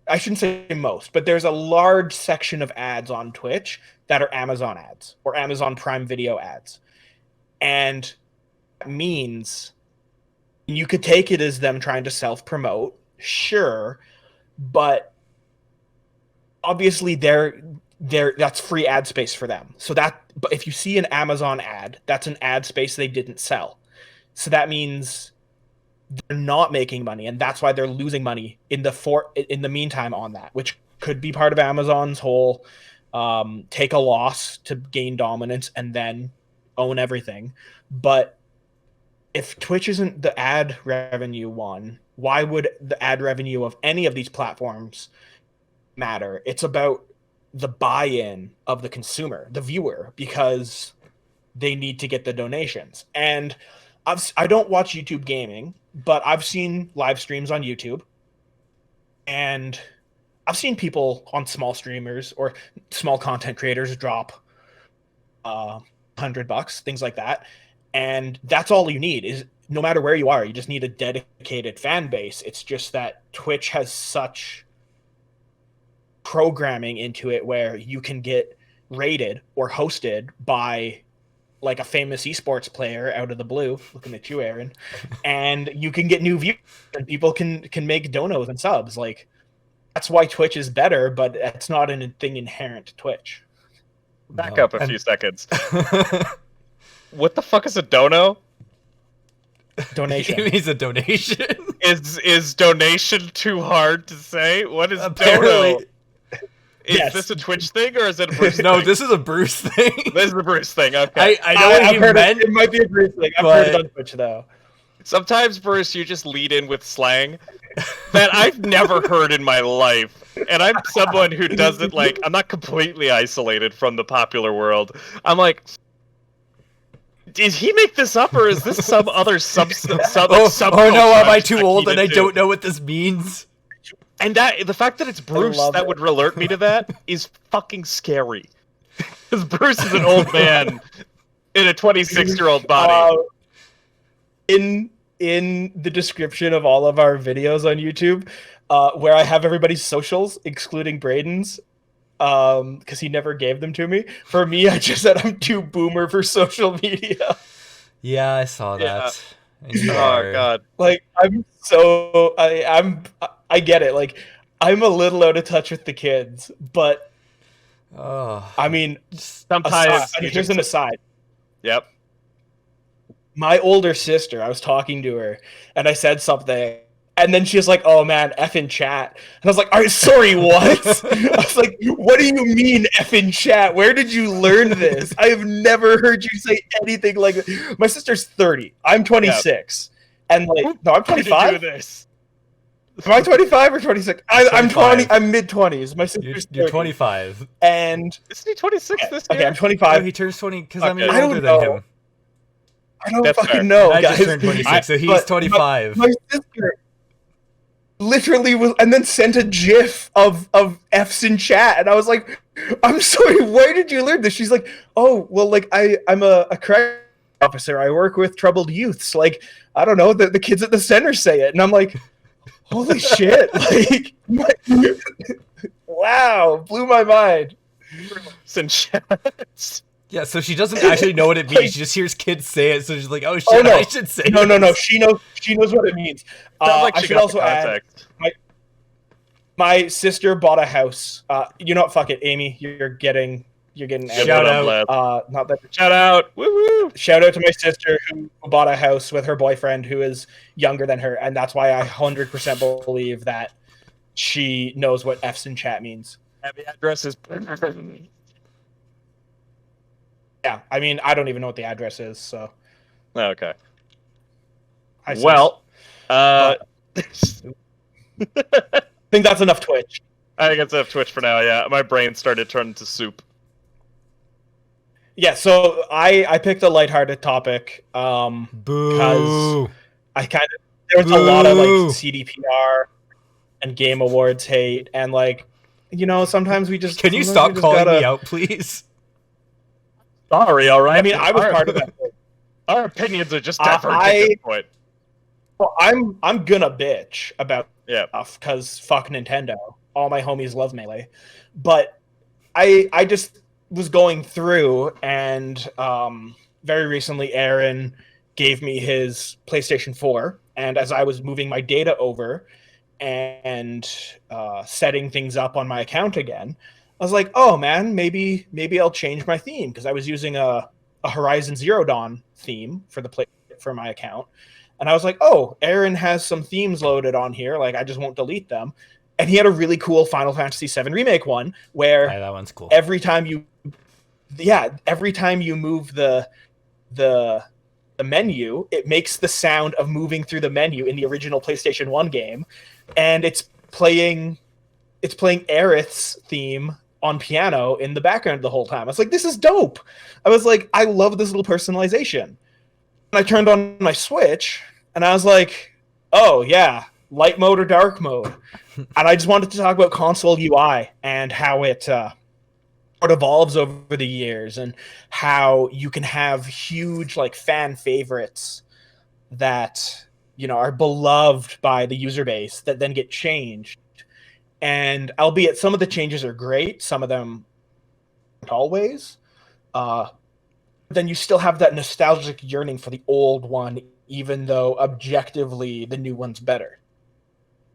I shouldn't say most, but there's a large section of ads on Twitch that are Amazon ads or Amazon Prime Video ads. And that means you could take it as them trying to self-promote, sure, but obviously that's free ad space for them. So but if you see an Amazon ad, that's an ad space they didn't sell. So that means they're not making money, and that's why they're losing money in the meantime on that, which could be part of Amazon's whole take a loss to gain dominance and then own everything. But if Twitch isn't the ad revenue one, why would the ad revenue of any of these platforms matter? It's about the buy-in of the consumer, the viewer, because they need to get the donations. And I don't watch YouTube Gaming, but I've seen live streams on YouTube, and I've seen people on small streamers or small content creators drop $100, things like that. And that's all you need is no matter where you are, you just need a dedicated fan base. It's just that Twitch has such programming into it where you can get rated or hosted by like a famous esports player out of the blue, looking at you, Aaron, and you can get new viewers and people can make donos and subs. Like, that's why Twitch is better, but it's not a thing inherent to Twitch. Back up a few seconds. What the fuck is a dono? Donation. It means a donation. Is donation too hard to say? What is Apparently. dono? Is this a Twitch thing or is it a Bruce No, thing? this is a Bruce thing. This is a Bruce thing, okay. I know what I've you heard meant. it might be a Bruce thing. I've heard it on Twitch, though. Sometimes, Bruce, you just lead in with slang that I've never heard in my life. And I'm someone who doesn't, like, I'm not completely isolated from the popular world. I'm like, did he make this up or is this some other Oh no, am I too old and I don't know what this means? And that the fact that it's Bruce that would alert me to that is fucking scary. Because Bruce is an old man in a 26-year-old body. In the description of all of our videos on YouTube, where I have everybody's socials, excluding Braden's, because he never gave them to me. For me, I just said I'm too boomer for social media. Yeah, I saw that. Oh god. Like I get it. Like, I'm a little out of touch with the kids, but I mean, Sometimes here's an aside. Yep. My older sister, I was talking to her, and I said something, and then she was like, "Oh man, F in chat," and I was like, "All right, sorry, what?" I was like, "What do you mean F in chat? Where did you learn this? I have never heard you say anything like that." My sister's 30. I'm 26, and like, no, I'm 25. Am I 25 or 26? I'm 20. I'm mid 20s. My sister's 30. You're 25. And isn't he 26 this year? Okay, I'm 25. Oh, he turns 20 because I'm Okay. a year older than him. I don't That's fucking fair. know, And I guys. just turned 26, so he's 25. My sister literally was, and then sent a GIF of F's in chat, and I was like, "I'm sorry, where did you learn this?" She's like, "Oh, well, like I'm a corrections officer. I work with troubled youths. Like, I don't know, the kids at the center say it," and I'm like, "Holy shit!" Like, wow, blew my mind. Yeah, so she doesn't actually know what it means. She just hears kids say it, so she's like, "Oh shit, Oh, no. I should say." No. this." She knows what it means. Like I should also add, my sister bought a house. You know what? Fuck it, Amy. You're getting Shout out. not that. Shout out. Woo-woo. Shout out to my sister who bought a house with her boyfriend who is younger than her, and that's why I 100% believe that she knows what F's in chat means. And the address is. Yeah, I mean, I don't even know what the address is, so. Okay. I think that's enough Twitch. I think it's enough Twitch for now, yeah. My brain started turning to soup. Yeah, so I picked a lighthearted topic Boo. because there was a lot of like CDPR and Game Awards hate, and like, you know, sometimes we just Can you stop calling me out, please? Sorry, all right. I mean, I was part of that. Our opinions are just divergent at this point. Well, I'm gonna bitch about Yeah. stuff because fuck Nintendo. All my homies love Melee, but I just was going through, and very recently Aaron gave me his PlayStation 4, and as I was moving my data over and setting things up on my account again, I was like, oh man, maybe I'll change my theme, because I was using a Horizon Zero Dawn theme for my account. And I was like, oh, Aaron has some themes loaded on here, like I just won't delete them. And he had a really cool Final Fantasy VII Remake one where that one's cool. every time you move the menu, it makes the sound of moving through the menu in the original PlayStation 1 game, and it's playing Aerith's theme on piano in the background the whole time. I was like, this is dope. I was like, I love this little personalization. And I turned on my Switch, and I was like, oh yeah, light mode or dark mode. And I just wanted to talk about console UI and how it it evolves over the years, and how you can have huge like fan favorites that are beloved by the user base that then get changed. And albeit some of the changes are great, some of them aren't always. Then you still have that nostalgic yearning for the old one, even though objectively the new one's better.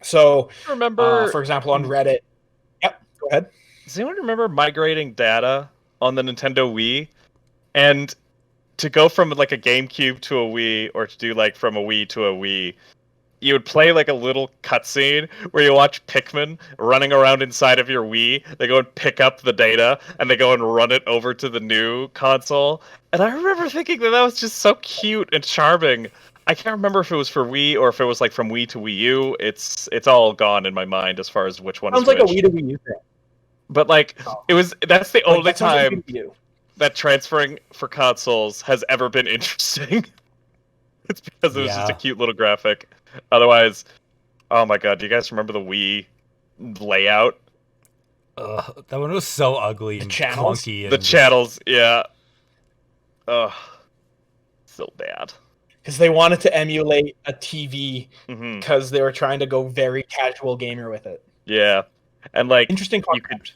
So, Remember, for example, on Reddit. Yep, go ahead. Does anyone remember migrating data on the Nintendo Wii? And to go from like a GameCube to a Wii, or to do like from a Wii to a Wii, you would play like a little cutscene where you watch Pikmin running around inside of your Wii. They go and pick up the data, and they go and run it over to the new console. And I remember thinking that was just so cute and charming. I can't remember if it was for Wii or if it was like from Wii to Wii U. It's all gone in my mind as far as which one Sounds is like which. a Wii to Wii U thing. But like, that's the only that sounds like time Wii to Wii U. that transferring for consoles has ever been interesting. It's because it was just a cute little graphic. Otherwise, oh my god, do you guys remember the Wii layout? Ugh, that one was so ugly and channels? clunky. And The channels, yeah. Ugh, so bad. Because they wanted to emulate a TV Hmm. because they were trying to go very casual gamer with it. Yeah, and like Interesting you concept. could.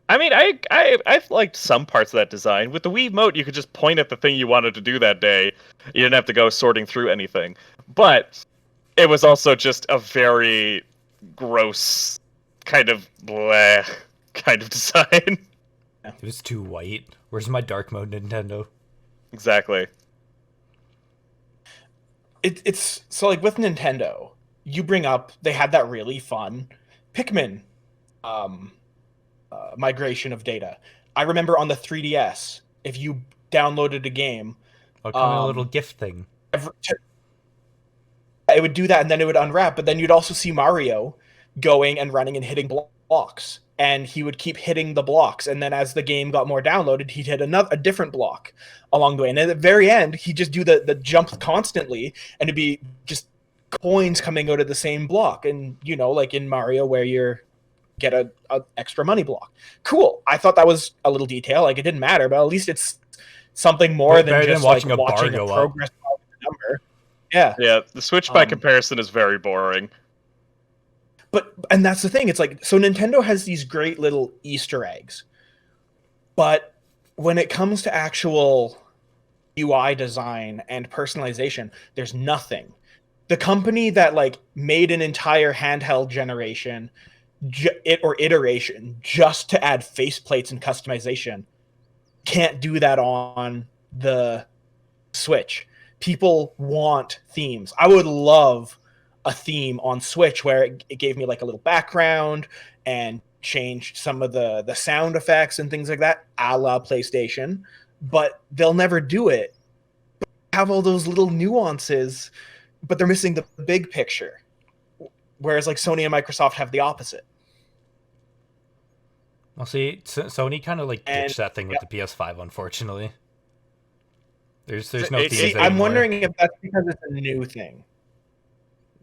I mean, I've liked some parts of that design. With the Wii Mote, you could just point at the thing you wanted to do that day. You didn't have to go sorting through anything. But it was also just a very gross kind of bleh kind of design. It was too white. Where's my dark mode, Nintendo? Exactly. It's so like with Nintendo, you bring up they had that really fun Pikmin migration of data. I remember on the 3DS, if you downloaded a game, I'll come in a little gift thing. it would do that, and then it would unwrap. But then you'd also see Mario going and running and hitting blocks, and he would keep hitting the blocks. And then as the game got more downloaded, he'd hit a different block along the way. And at the very end, he'd just do the jump constantly, and it'd be just coins coming out of the same block. And like in Mario, where you're get a extra money block. Cool. I thought that was a little detail. Like it didn't matter, but at least it's something more than just watching like a bar watching go a up. progress number. Yeah. Yeah, the Switch by comparison is very boring. And that's the thing. It's like, so Nintendo has these great little Easter eggs, but when it comes to actual UI design and personalization, there's nothing. The company that like made an entire handheld generation iteration just to add faceplates and customization can't do that on the Switch. People want themes. I would love a theme on Switch where it gave me like a little background and changed some of the sound effects and things like that, a la PlayStation, but they'll never do it. Have all those little nuances, but they're missing the big picture. Whereas like Sony and Microsoft have the opposite. Well, see, Sony kind of like ditched that thing with the PS5, unfortunately. There's no themes anymore. I'm wondering if that's because it's a new thing.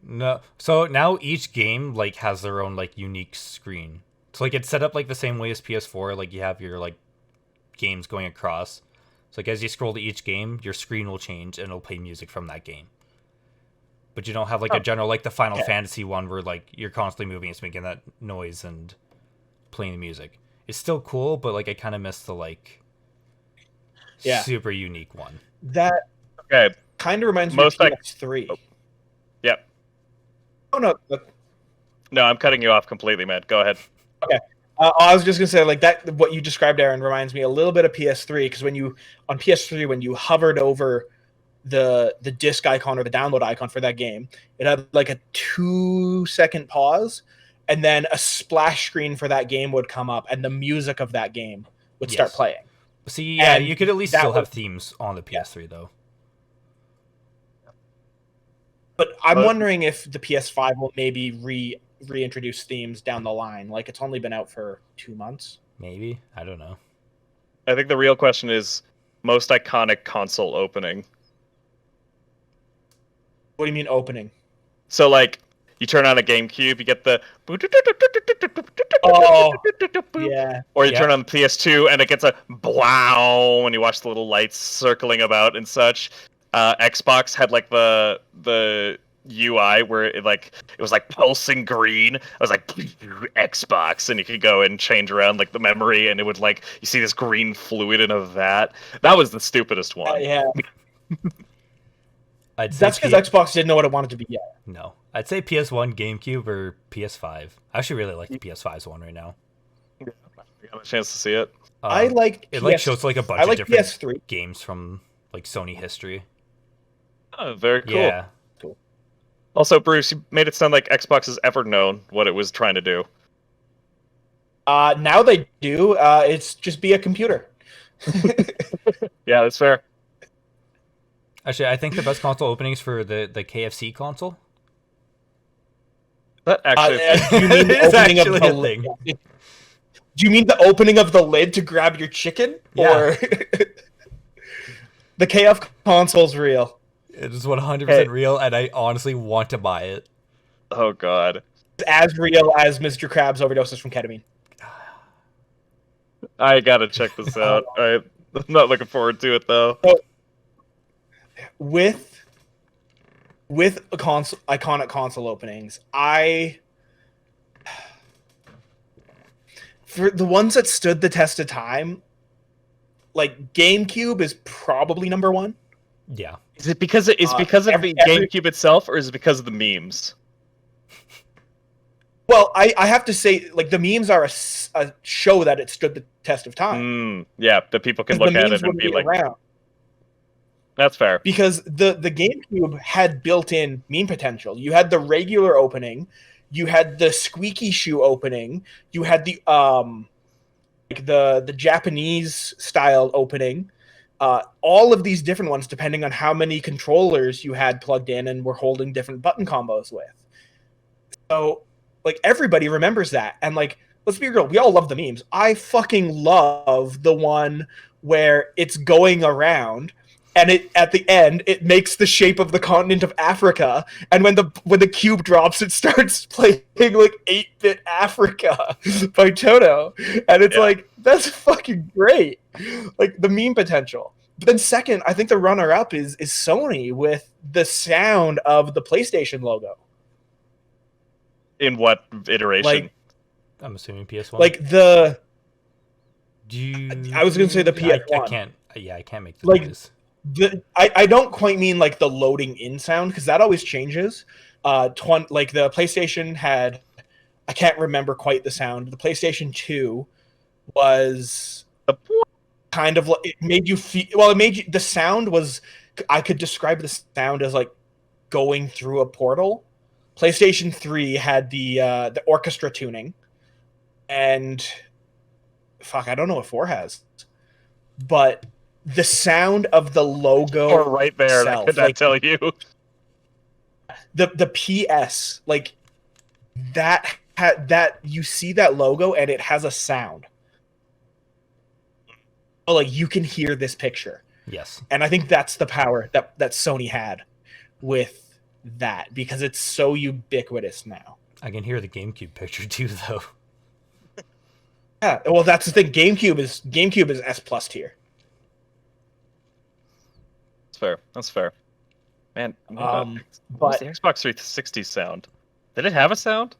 No, so now each game like has their own like unique screen. So like it's set up like the same way as PS4. Like you have your like games going across. So like as you scroll to each game, your screen will change and it'll play music from that game. But you don't have like a general like the Final Fantasy one where like you're constantly moving, it's making that noise and playing the music. It's still cool, but like I kind of miss the like super unique one. That kind of reminds me of PS3. Yep. Oh no. No, I'm cutting you off completely, man. Go ahead. Okay. I was just gonna say like that. What you described, Aaron, reminds me a little bit of PS3 because when you hovered over the disc icon or the download icon for that game, it had like a 2-second pause, and then a splash screen for that game would come up, and the music of that game would start playing. See, yeah, you could at least still have themes on the PS3 though. But I'm wondering if the PS5 will maybe reintroduce themes down the line. Like it's only been out for 2 months. Maybe. I don't know. I think the real question is most iconic console opening. What do you mean opening? So like You turn on a GameCube, you get the. Oh, yeah. Or you turn on the PS2 and it gets a blow when you watch the little lights circling about and such. Xbox had like the UI where it was like pulsing green. I was like Xbox, and you could go and change around like the memory, and it would like you see this green fluid in a vat. That was the stupidest one. Yeah. That's because Xbox didn't know what it wanted to be yet. No, I'd say PS1, GameCube, or PS5. I actually really like the PS5's one right now. I got a chance to see it. I like it. Like shows like a bunch of different PS3 games from like Sony history. Oh, very cool. Yeah. Cool. Also, Bruce, you made it sound like Xbox has ever known what it was trying to do. Now they do. It's just be a computer. Yeah, that's fair. Actually, I think the best console openings for the KFC console. That actually, do you mean the It's opening of actually the a lid? thing. Do you mean the opening of the lid to grab your chicken? Yeah. Or the KF console's real? It is 100% real, and I honestly want to buy it. oh god, It's as real as Mr. Krabs overdoses from ketamine. I gotta check this out. I'm not looking forward to it though. With iconic console openings, for the ones that stood the test of time, like GameCube is probably number one. Yeah. Is it because of the GameCube itself, or is it because of the memes? Well, I have to say, like, the memes are a show that it stood the test of time. Yeah, that people can look at it and be like, around. That's fair. Because the GameCube had built-in meme potential. You had the regular opening, you had the squeaky shoe opening, you had the Japanese style opening. All of these different ones, depending on how many controllers you had plugged in and were holding different button combos with. So, like, everybody remembers that. And, like, let's be real, we all love the memes. I fucking love the one where it's going around, and at the end it makes the shape of the continent of Africa, and when the cube drops, it starts playing like 8-bit Africa by Toto, and it's like, that's fucking great. Like, the meme potential. But then second, I think the runner-up is Sony with the sound of the PlayStation logo. In what iteration? Like, I'm assuming PS1. Like I was gonna say the PS1. I can't. Yeah, I can't make the like noise. I don't quite mean like the loading in sound, because that always changes. Like the PlayStation had, I can't remember quite the sound. The PlayStation 2 was kind of like, it made you feel. Well, it made you. The sound was. I could describe the sound as like going through a portal. PlayStation 3 had the orchestra tuning, and fuck, I don't know what 4 has, but the sound of the logo, or right there, itself, could I tell you? The PS, like that you see that logo and it has a sound. Oh, like you can hear this picture. Yes, and I think that's the power that Sony had with that, because it's so ubiquitous now. I can hear the GameCube picture too, though. Yeah, well, that's the thing. GameCube is S+ tier. That's fair. Man, but what's the Xbox 360 sound? Did it have a sound?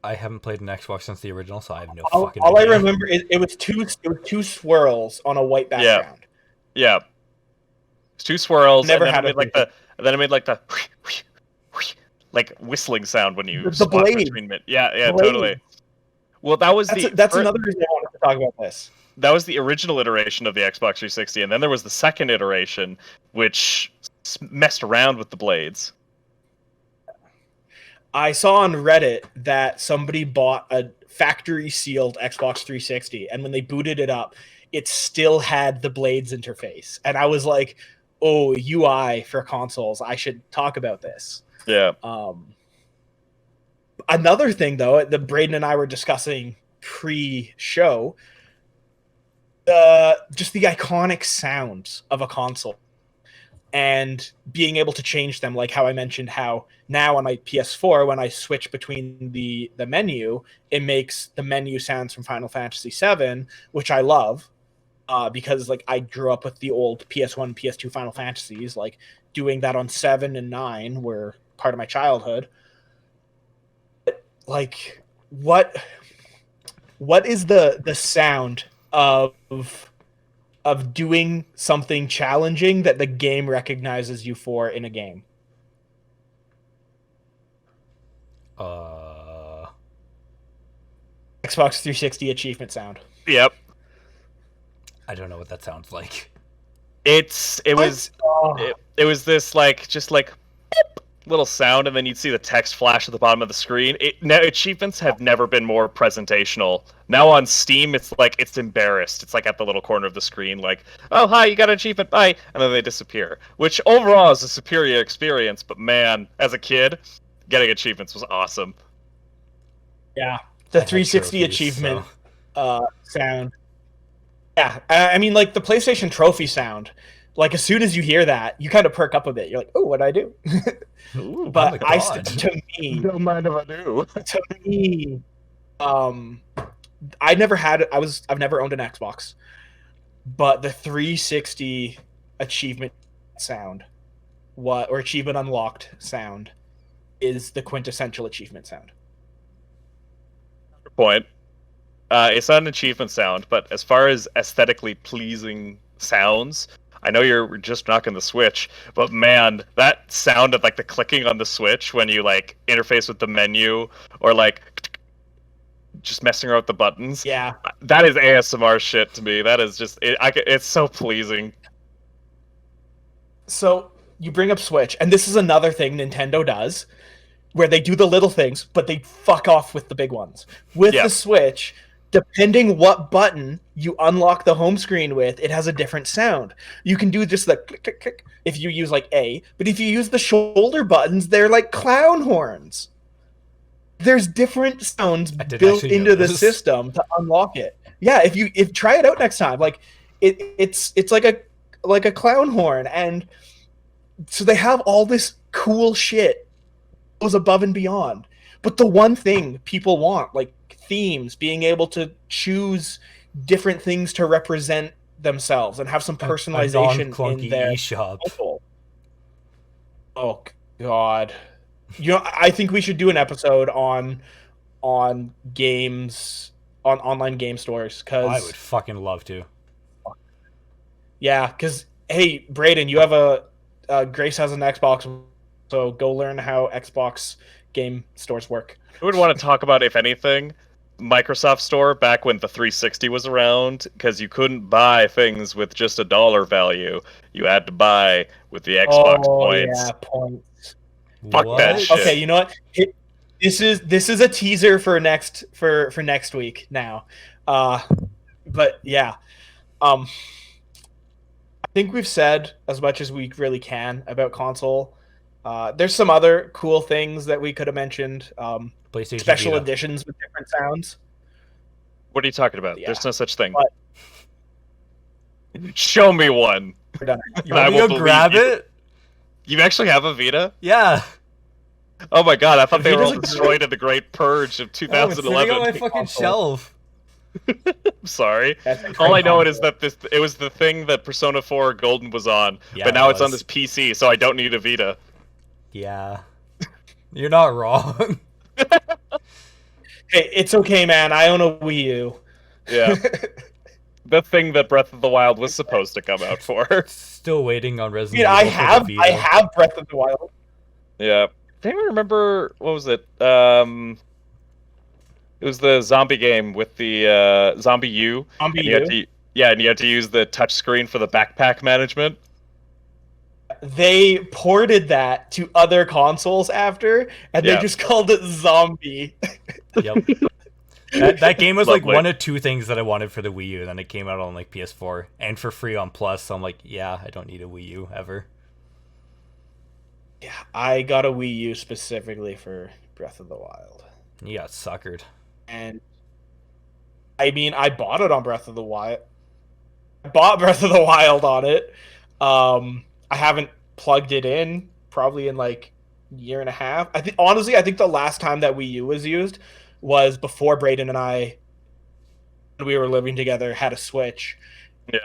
I haven't played an Xbox since the original, so I have no fucking idea. All I remember is it was two swirls on a white background. Yeah. It's 2 swirls. Never and had it. Then it made like the like whistling sound when you the blade between it. Yeah, totally. Well, that's another reason I wanted to talk about this. That was the original iteration of the Xbox 360, and then there was the second iteration, which messed around with the blades. I saw on Reddit that somebody bought a factory-sealed Xbox 360, and when they booted it up, it still had the blades interface. And I was like, oh, UI for consoles, I should talk about this. Yeah. Another thing, though, that Braden and I were discussing pre-show, just the iconic sounds of a console. and being able to change them, like how I mentioned how now on my PS4, when I switch between the menu, it makes the menu sounds from Final Fantasy VII, which I love, because like I grew up with the old PS1, PS2 Final Fantasies. Like doing that on 7 and 9 were part of my childhood. Like what is the sound of doing something challenging that the game recognizes you for in a game? Xbox 360 achievement sound. Yep. I don't know what that sounds like. It was this like just like beep little sound, and then you'd see the text flash at the bottom of the screen. Achievements have never been more presentational. Now on Steam, it's like it's embarrassed. It's like at the little corner of the screen, like, oh hi, you got an achievement, bye, and then they disappear. Which overall is a superior experience, but man, as a kid, getting achievements was awesome. Yeah, the 360 achievement sound. Yeah, I mean, like the PlayStation trophy sound. Like as soon as you hear that, you kind of perk up a bit. You're like, "Oh, what'd I do?" Ooh, but to me, Don't mind if I do. To me, I've never owned an Xbox, but the 360 achievement sound, or achievement unlocked sound, is the quintessential achievement sound. Point. It's not an achievement sound, but as far as aesthetically pleasing sounds, I know you're just knocking the Switch, but man, that sound of like the clicking on the Switch when you like interface with the menu, or like just messing around with the buttons. Yeah, that is ASMR shit to me. That is just it's so pleasing. So you bring up Switch, and this is another thing Nintendo does, where they do the little things, but they fuck off with the big ones. With the Switch, depending what button you unlock the home screen with, it has a different sound. You can do just the click, click, click if you use like A, but if you use the shoulder buttons, they're like clown horns. There's different sounds built into the system to unlock it. Yeah, if try it out next time. Like it's like a clown horn, and so they have all this cool shit goes above and beyond. But the one thing people want, like themes, being able to choose different things to represent themselves and have some personalization in their eShop. Oh God. You know, I think we should do an episode on games, on online game stores, because I would fucking love to. Yeah, because hey, Brayden, you have Grace has an Xbox, so go learn how Xbox game stores work. I would want to talk about, if anything, Microsoft Store back when the 360 was around, because you couldn't buy things with just a dollar value. You had to buy with the Xbox points. Yeah, points. Fuck that shit. Okay, you know what? This is a teaser for next week now. But yeah. I think we've said as much as we really can about console. There's some other cool things that we could have mentioned. PlayStation special Vita. editions with different sounds. What are you talking about? Yeah. There's no such thing. But show me one. we're done. You want me to go grab it? You actually have a Vita? Yeah. Oh my god, I thought The they were all Vita's a destroyed in the Great Purge of Oh, it's 2011. sitting on my fucking shelf. I'm sorry. That's All I know is that it was the thing that Persona 4 Golden was on, Yeah, but now it it's on was. this PC, so I don't need a Vita. Yeah. You're not wrong. Hey, it's okay, man. I own a Wii U. Yeah. The thing that Breath of the Wild was supposed to come out for. Still waiting on I Resident mean, Evil for the Vita. I have Breath of the Wild. Yeah. Do you remember, what was it? It was the zombie game with the Zombie U. Zombie and you had to, yeah, and you had to use the touch screen for the backpack management. They ported that to other consoles after, and they just called it Zombie. Yep. That game was like Lovely. one of two things that I wanted for the Wii U, and then it came out on like PS4 and for free on Plus. So I'm like, yeah, I don't need a Wii U ever. Yeah, I got a Wii U specifically for Breath of the Wild. You got suckered. And I mean, I bought it on Breath of the Wild. I bought Breath of the Wild on it. I haven't plugged it in probably in like a year and a half. I think honestly, I think the last time that Wii U was used was before Braden and I, when we were living together, had a Switch,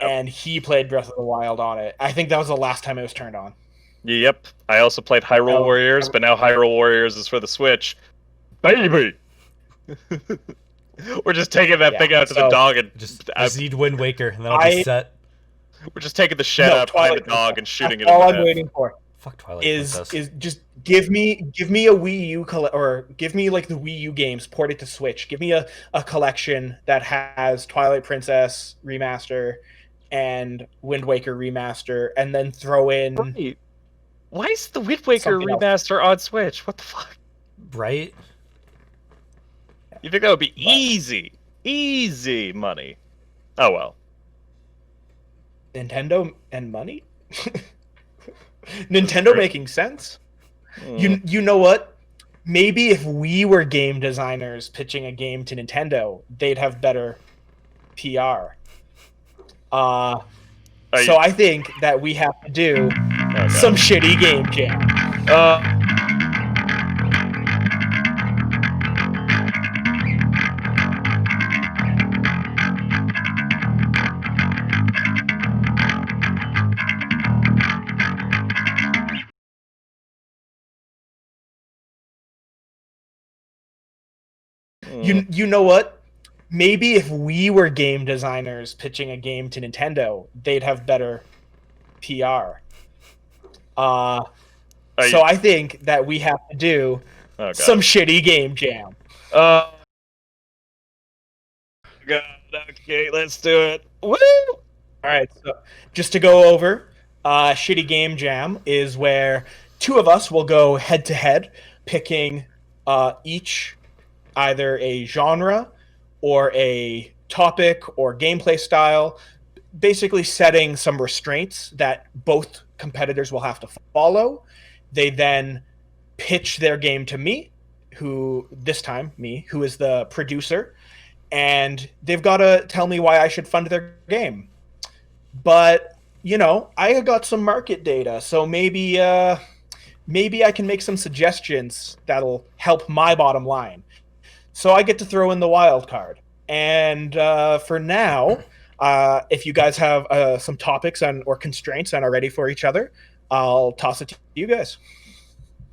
and he played Breath of the Wild on it. I think that was the last time it was turned on. Yep. I also played Hyrule Warriors, but now Hyrule Warriors is for the Switch. Baby! We're just taking that thing out to the dog and just need Wind Waker, and then I'll be set. We're just taking the shed out behind the dog and shooting it. All I'm waiting for. Fuck Twilight Princess. Is just give me a Wii U or give me like the Wii U games ported to Switch. Give me a collection that has Twilight Princess remaster and Wind Waker remaster, and then throw in. Right. Why is the Wind Waker remaster on Switch? What the fuck? Right? You think that would be easy money? Oh well. Nintendo and money. Nintendo making sense. You know what? Maybe if we were game designers pitching a game to Nintendo, they'd have better PR. So I think that we have to do some shitty game jam. You know what? Maybe if we were game designers pitching a game to Nintendo, they'd have better PR. So I think that we have to do some shitty game jam. God, okay, let's do it. Woo! All right, so just to go over, shitty game jam is where two of us will go head to head, picking each either a genre or a topic or gameplay style, basically setting some restraints that both competitors will have to follow. They then pitch their game to me, who is the producer, and they've got to tell me why I should fund their game. But, I got some market data, so maybe I can make some suggestions that'll help my bottom line. So I get to throw in the wild card. And for now, if you guys have some topics or constraints and are ready for each other, I'll toss it to you guys.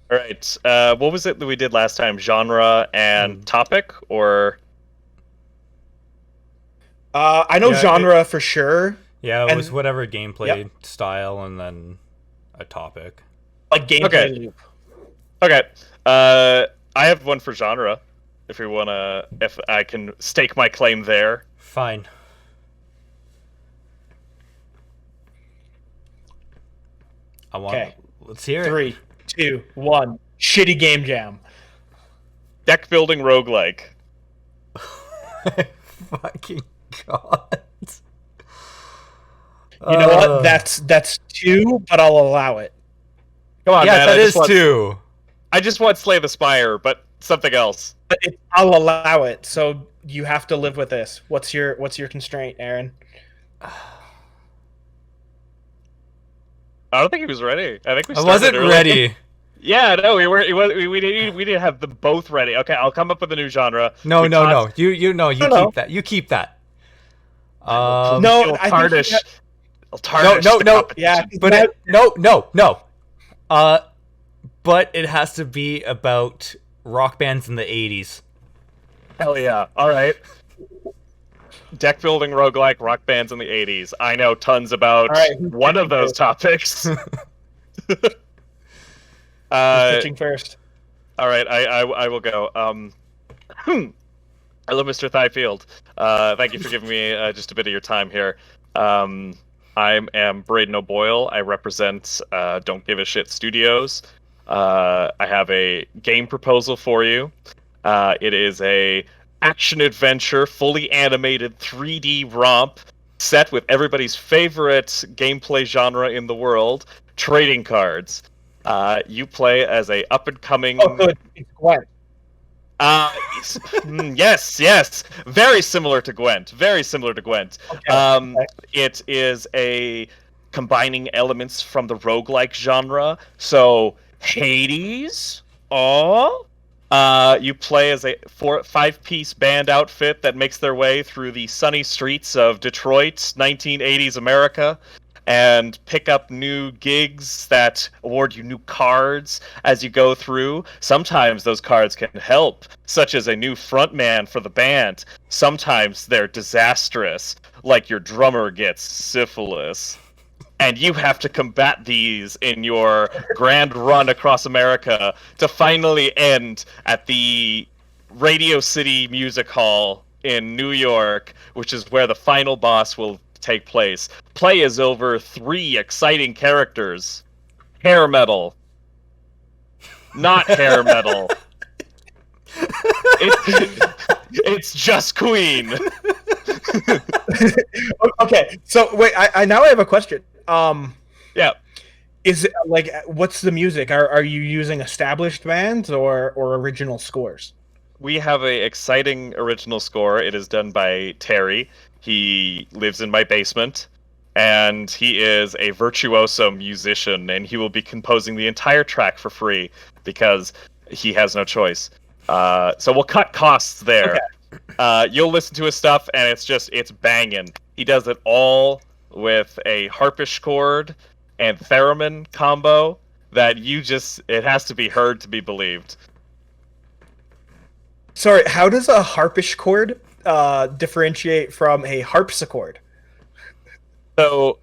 All right. What was it that we did last time? Genre and topic, or? I know genre for sure. Yeah, it was whatever gameplay style and then a topic. Like gameplay loop. Okay. I have one for genre. If I can stake my claim there. Fine. Let's hear it. 3, 2, 1. Shitty game jam. Deck building roguelike. Fucking God. You know what? That's 2, but I'll allow it. Come on, man. That is 2. I just want Slay the Spire, but something else. But I'll allow it. So you have to live with this. What's your constraint, Aaron? I don't think he was ready. I think we. I wasn't ready. Yeah, no, we were. We didn't have them both ready. Okay, I'll come up with a new genre. No. You keep that. You keep that. No, tarnish. No. Yeah, but no. But it has to be about rock bands in the 80s. Hell yeah. All right. Deck building roguelike rock bands in the 80s. I know tons about one of those topics. Pitching first. All right, I will go. Hello, Mr. Thighfield. Thank you for giving me just a bit of your time here. I am Braden O'Boyle. I represent Don't Give a Shit Studios. I have a game proposal for you. It is a action-adventure, fully animated 3D romp set with everybody's favorite gameplay genre in the world, trading cards. You play as a up-and-coming... Oh, good. It's Gwent. Yes. Very similar to Gwent. Okay. It is a combining elements from the roguelike genre. So Hades, you play as a 5-piece band outfit that makes their way through the sunny streets of Detroit, 1980s America, and pick up new gigs that award you new cards as you go through. Sometimes those cards can help, such as a new frontman for the band. Sometimes they're disastrous, like your drummer gets syphilis. And you have to combat these in your grand run across America to finally end at the Radio City Music Hall in New York, which is where the final boss will take place. Play as over 3 exciting characters. Hair metal. Not hair metal. It's just Queen. Okay, so wait, I now have a question. Yeah. Is it like, what's the music? Are you using established bands or original scores? We have a exciting original score. It is done by Terry. He lives in my basement, and he is a virtuoso musician, and he will be composing the entire track for free because he has no choice. So we'll cut costs there. Okay. You'll listen to his stuff, and it's banging. He does it all with a harpsichord and theremin combo that it has to be heard to be believed. Sorry, how does a harpsichord differentiate from a harpsichord? So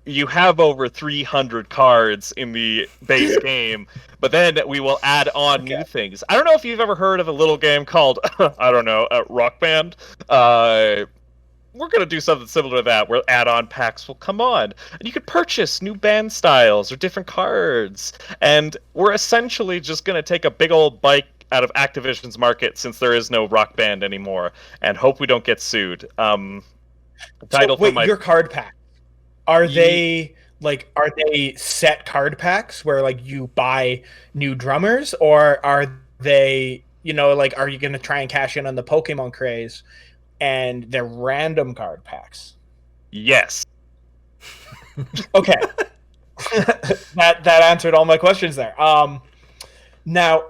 you have over 300 cards in the base game, but then we will add on new things. I don't know if you've ever heard of a little game called, I don't know, Rock Band. We're going to do something similar to that, where add-on packs will come on, and you could purchase new band styles or different cards, and we're essentially just going to take a big old bite out of Activision's market, since there is no Rock Band anymore, and hope we don't get sued. Your card pack, are they set card packs where like you buy new drummers, or are they, are you going to try and cash in on the Pokemon craze and they're random card packs? Yes. Okay. that answered all my questions there. Now,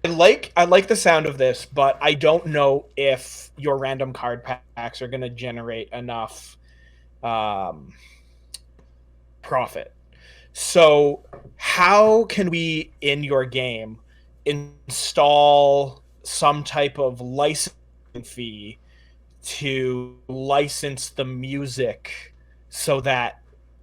I like the sound of this, but I don't know if your random card packs are going to generate enough profit. So how can we, in your game, install some type of licensing fee to license the music so that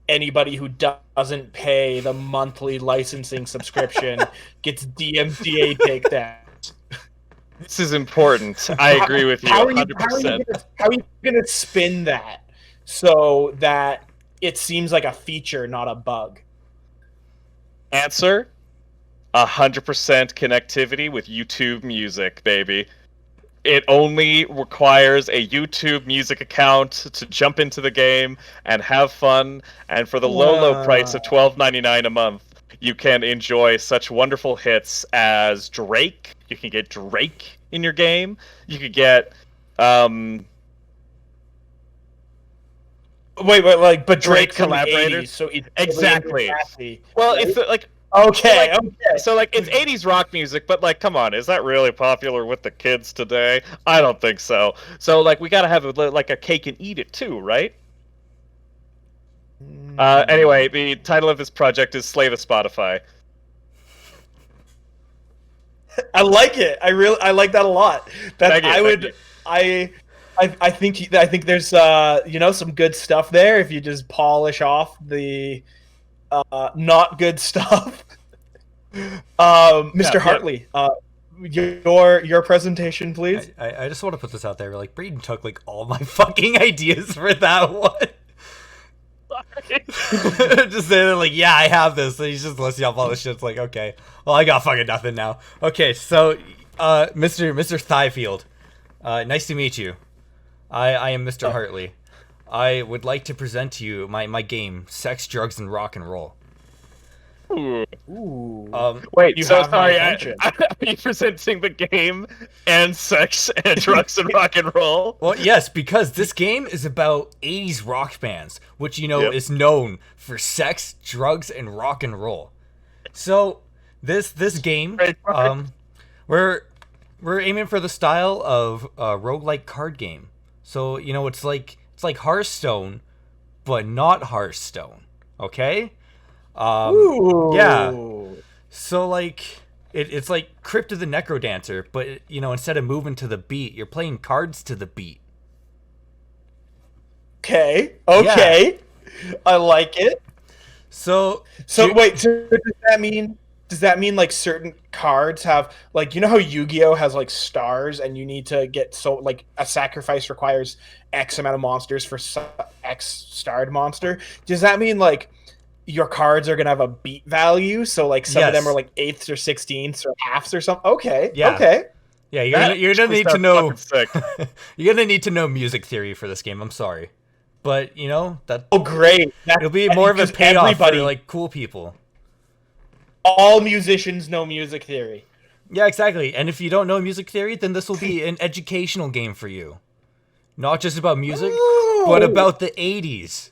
anybody who doesn't pay the monthly licensing subscription gets DMCA takedowns? This is important. I agree with you 100%. How are you going to spin that so that it seems like a feature, not a bug? Answer: 100% connectivity with YouTube Music, baby. It only requires a YouTube Music account to jump into the game and have fun, and for the low price of $12.99 a month, you can enjoy such wonderful hits as Drake. You can get Drake in your game. You could get but Drake collaborators. So it's exactly. Well, right? It's like okay. So it's 80s rock music, but like, come on, is that really popular with the kids today? I don't think so. So like, we gotta have a cake and eat it too, right? Anyway, the title of this project is Slay the Spotify. I like it. I like that a lot. I think there's some good stuff there if you just polish off the not good stuff. Mr. Hartley, your presentation, please. I just want to put this out there. Like, Braden took like all my fucking ideas for that one. Just saying that, like, yeah, I have this. So he's just listing off all this shit. It's like, okay, well, I got fucking nothing now. Okay, so Mr. Thighfield, nice to meet you. I am Mr. Hartley. I would like to present to you my game, Sex, Drugs, and Rock and Roll. Ooh. Ooh. Wait, You so have my sorry, attention. are you presenting the game and sex and drugs and rock and roll? Well, yes, because this game is about 80s rock bands, which Yep. is known for sex, drugs, and rock and roll. So this game, Trademark. we're aiming for the style of a roguelike card game. So it's like Hearthstone, but not Hearthstone. Okay. Ooh. Yeah. So like it's like Crypt of the Necrodancer, but instead of moving to the beat, you're playing cards to the beat. Okay. Okay. I like it. So Wait, so does that mean like certain cards have like how Yu-Gi-Oh has like stars and you need to get like a sacrifice requires X amount of monsters for X starred monster? Does that mean like your cards are gonna have a beat value? So like some of them are like eighths or sixteenths or halves or something. Okay. Yeah. Okay. Yeah, you're gonna need to Sounds know. fucking sick. You're gonna need to know music theory for this game. I'm sorry, but that Oh, great. it'll be more of a because payoff everybody- for like cool people. All musicians know music theory. Yeah, exactly. And if you don't know music theory, then this will be an educational game for you. Not just about music, but about the 80s.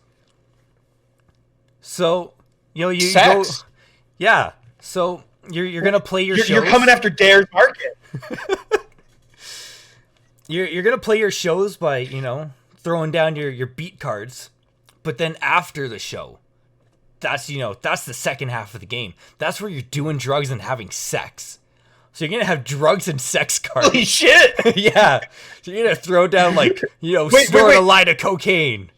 So, you Sex. go. Yeah. So you're gonna play your shows. You're coming after Dare's Market. You're gonna play your shows by throwing down your beat cards, but then after the show, that's the second half of the game. That's where you're doing drugs and having sex. So you're gonna have drugs and sex cards. Holy shit! Yeah. So you're gonna throw down like snort a line of cocaine.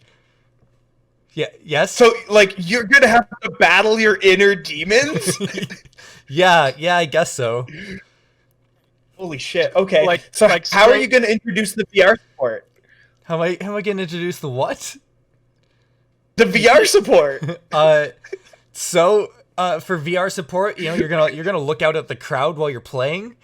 Yeah. Yes. So like you're gonna have to battle your inner demons. Yeah. I guess so. Holy shit! Okay. Like How are you gonna introduce the VR support? How am I gonna introduce the what? The VR support. For VR support, you're gonna look out at the crowd while you're playing,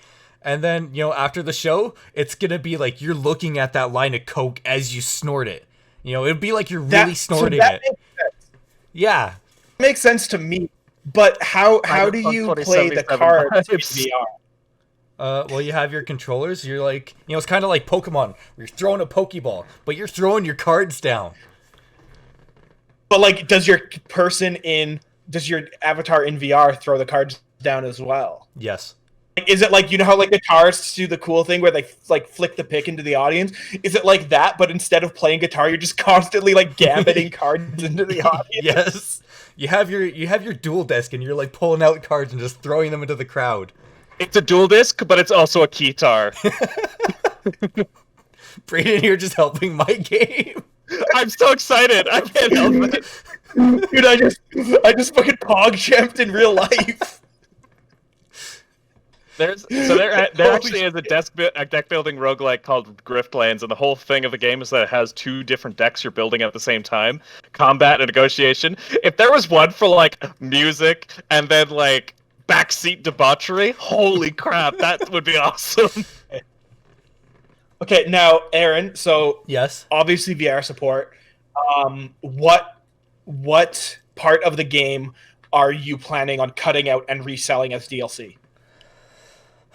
and then after the show, it's gonna be like you're looking at that line of coke as you snort it. It'd be like you're really snorting it. Makes sense. Yeah. Makes sense to me. But how do you play the cards in VR? Well, you have your controllers. You're like, it's kind of like Pokemon. Where you're throwing a Pokeball, but you're throwing your cards down. But like, does your avatar in VR throw the cards down as well? Yes. Is it like how like guitarists do the cool thing where they like flick the pick into the audience? Is it like that, but instead of playing guitar, you're just constantly like gambiting cards into the audience? Yes. You have your dual disc, and you're like pulling out cards and just throwing them into the crowd. It's a dual disc, but it's also a keytar. Brayden, you're just helping my game. I'm so excited. I can't help it. Dude, I just fucking pog champed in real life. There actually is a deck building roguelike called Griftlands, and the whole thing of the game is that it has two different decks you're building at the same time, combat and negotiation. If there was one for like music and then like backseat debauchery, holy crap, that would be awesome. Okay, now Aaron, so Yes. obviously VR support. What part of the game are you planning on cutting out and reselling as DLC?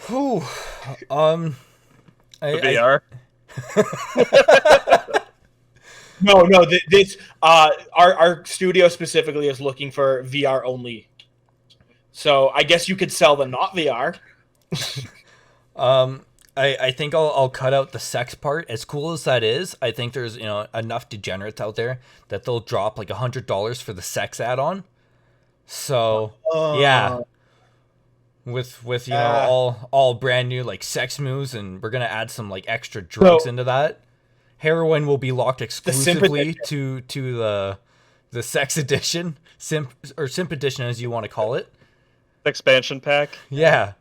Whew. VR. No. This our studio specifically is looking for VR only. So I guess you could sell the not VR. I think I'll cut out the sex part. As cool as that is, I think there's enough degenerates out there that they'll drop like $100 for the sex add-on. So yeah, with all brand new like sex moves, and we're gonna add some like extra drugs into that. Heroin will be locked exclusively to the sex edition, simp edition as you want to call it. Expansion pack. Yeah.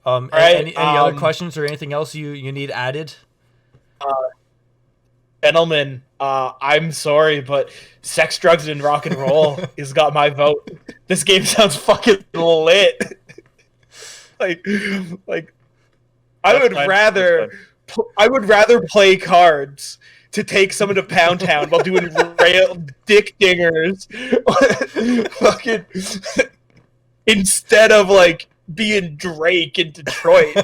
Right, any other questions or anything else you need added? Gentlemen, I'm sorry, but sex, drugs, and rock and roll has got my vote. This game sounds fucking lit. like, I would rather play cards to take someone to Pound Town while doing rail dick dingers, fucking instead of like being Drake in Detroit.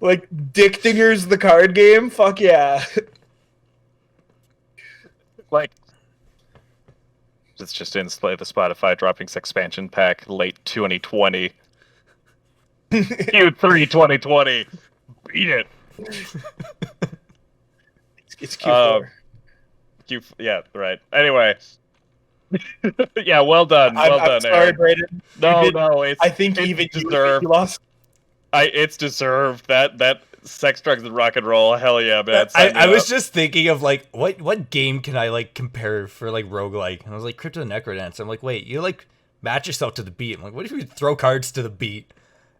Like Dick Dingers, the card game. Fuck yeah. Like, it's just in display the Spotify dropping expansion pack late 2020. Q3 2020. Beat it. It's Q4. Yeah, right. Anyway. Yeah, well done. Well done, I'm sorry, Aaron. Braden. No, it's I think it's even deserved. you lost. It's deserved. That sex, drugs, and rock and roll. Hell yeah, man. I was just thinking of like what game can I like compare for like roguelike? And I was like Crypt of the Necrodance. I'm like, wait, you like match yourself to the beat. I'm like, what if you throw cards to the beat?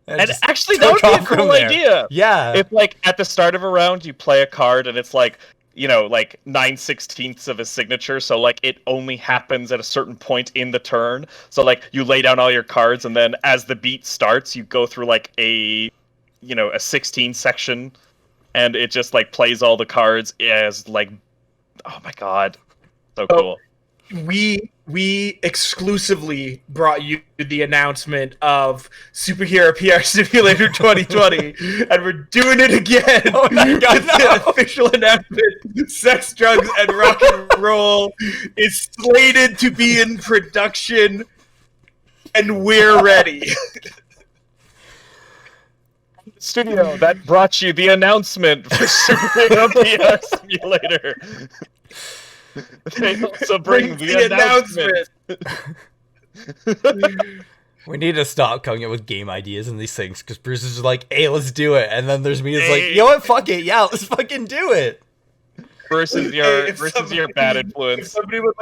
And actually, that would be a cool idea. Yeah. If like at the start of a round you play a card and it's like, you know, like 9/16 of a signature, so like it only happens at a certain point in the turn. So like you lay down all your cards, and then as the beat starts, you go through like a 16 section, and it just like plays all the cards as like, oh my god, so cool. We exclusively brought you the announcement of Superhero PR Simulator 2020, and we're doing it again. Oh my god, no. The official announcement: Sex, Drugs, and Rock and Roll is slated to be in production, and we're ready. Studio that brought you the announcement for Superhero PR Simulator. They also bring the announcement. We need to stop coming up with game ideas and these things, because Bruce is just like, hey, let's do it. And then there's me that's like, you know what, fuck it, yeah, let's fucking do it. Versus your bad influence. If somebody would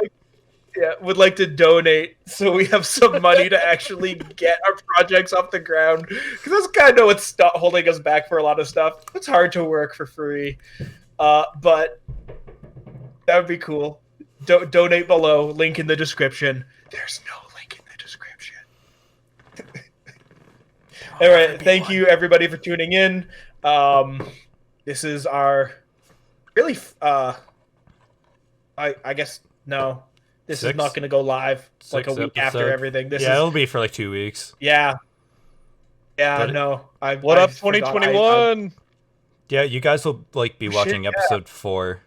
like to donate so we have some money to actually get our projects off the ground, because that's kind of what's holding us back for a lot of stuff. It's hard to work for free, but that would be cool. Donate below. Link in the description. There's no link in the description. All right. Thank you, everybody, for tuning in. This is our really. I guess no. This is not going to go live like a week after everything. It'll be for like 2 weeks. Yeah. Yeah. No. What up, 2021? Yeah, you guys will like be watching episode 4.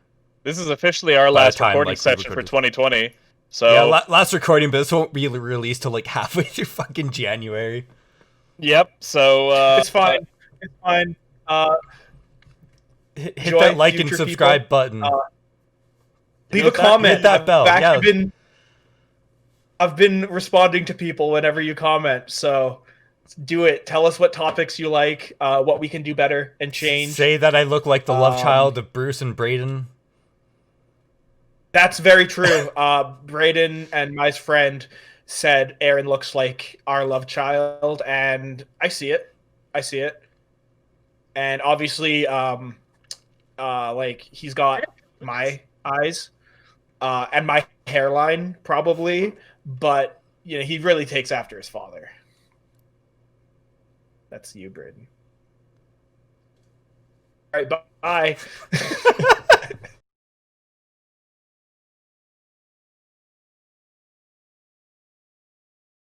This is officially our last recording session for 2020. So yeah, last recording, but this won't be released till like halfway through fucking January. Yep. So it's fine. It's fine. Hit that like and subscribe button. Leave a comment. Hit that bell. I've been responding to people whenever you comment, so do it. Tell us what topics you like, what we can do better and change. Say that I look like the love child of Bruce and Braden. That's very true. Braden and my friend said Aaron looks like our love child, and I see it. And obviously, like he's got my eyes and my hairline probably, but he really takes after his father. That's you, Braden. All right, bye.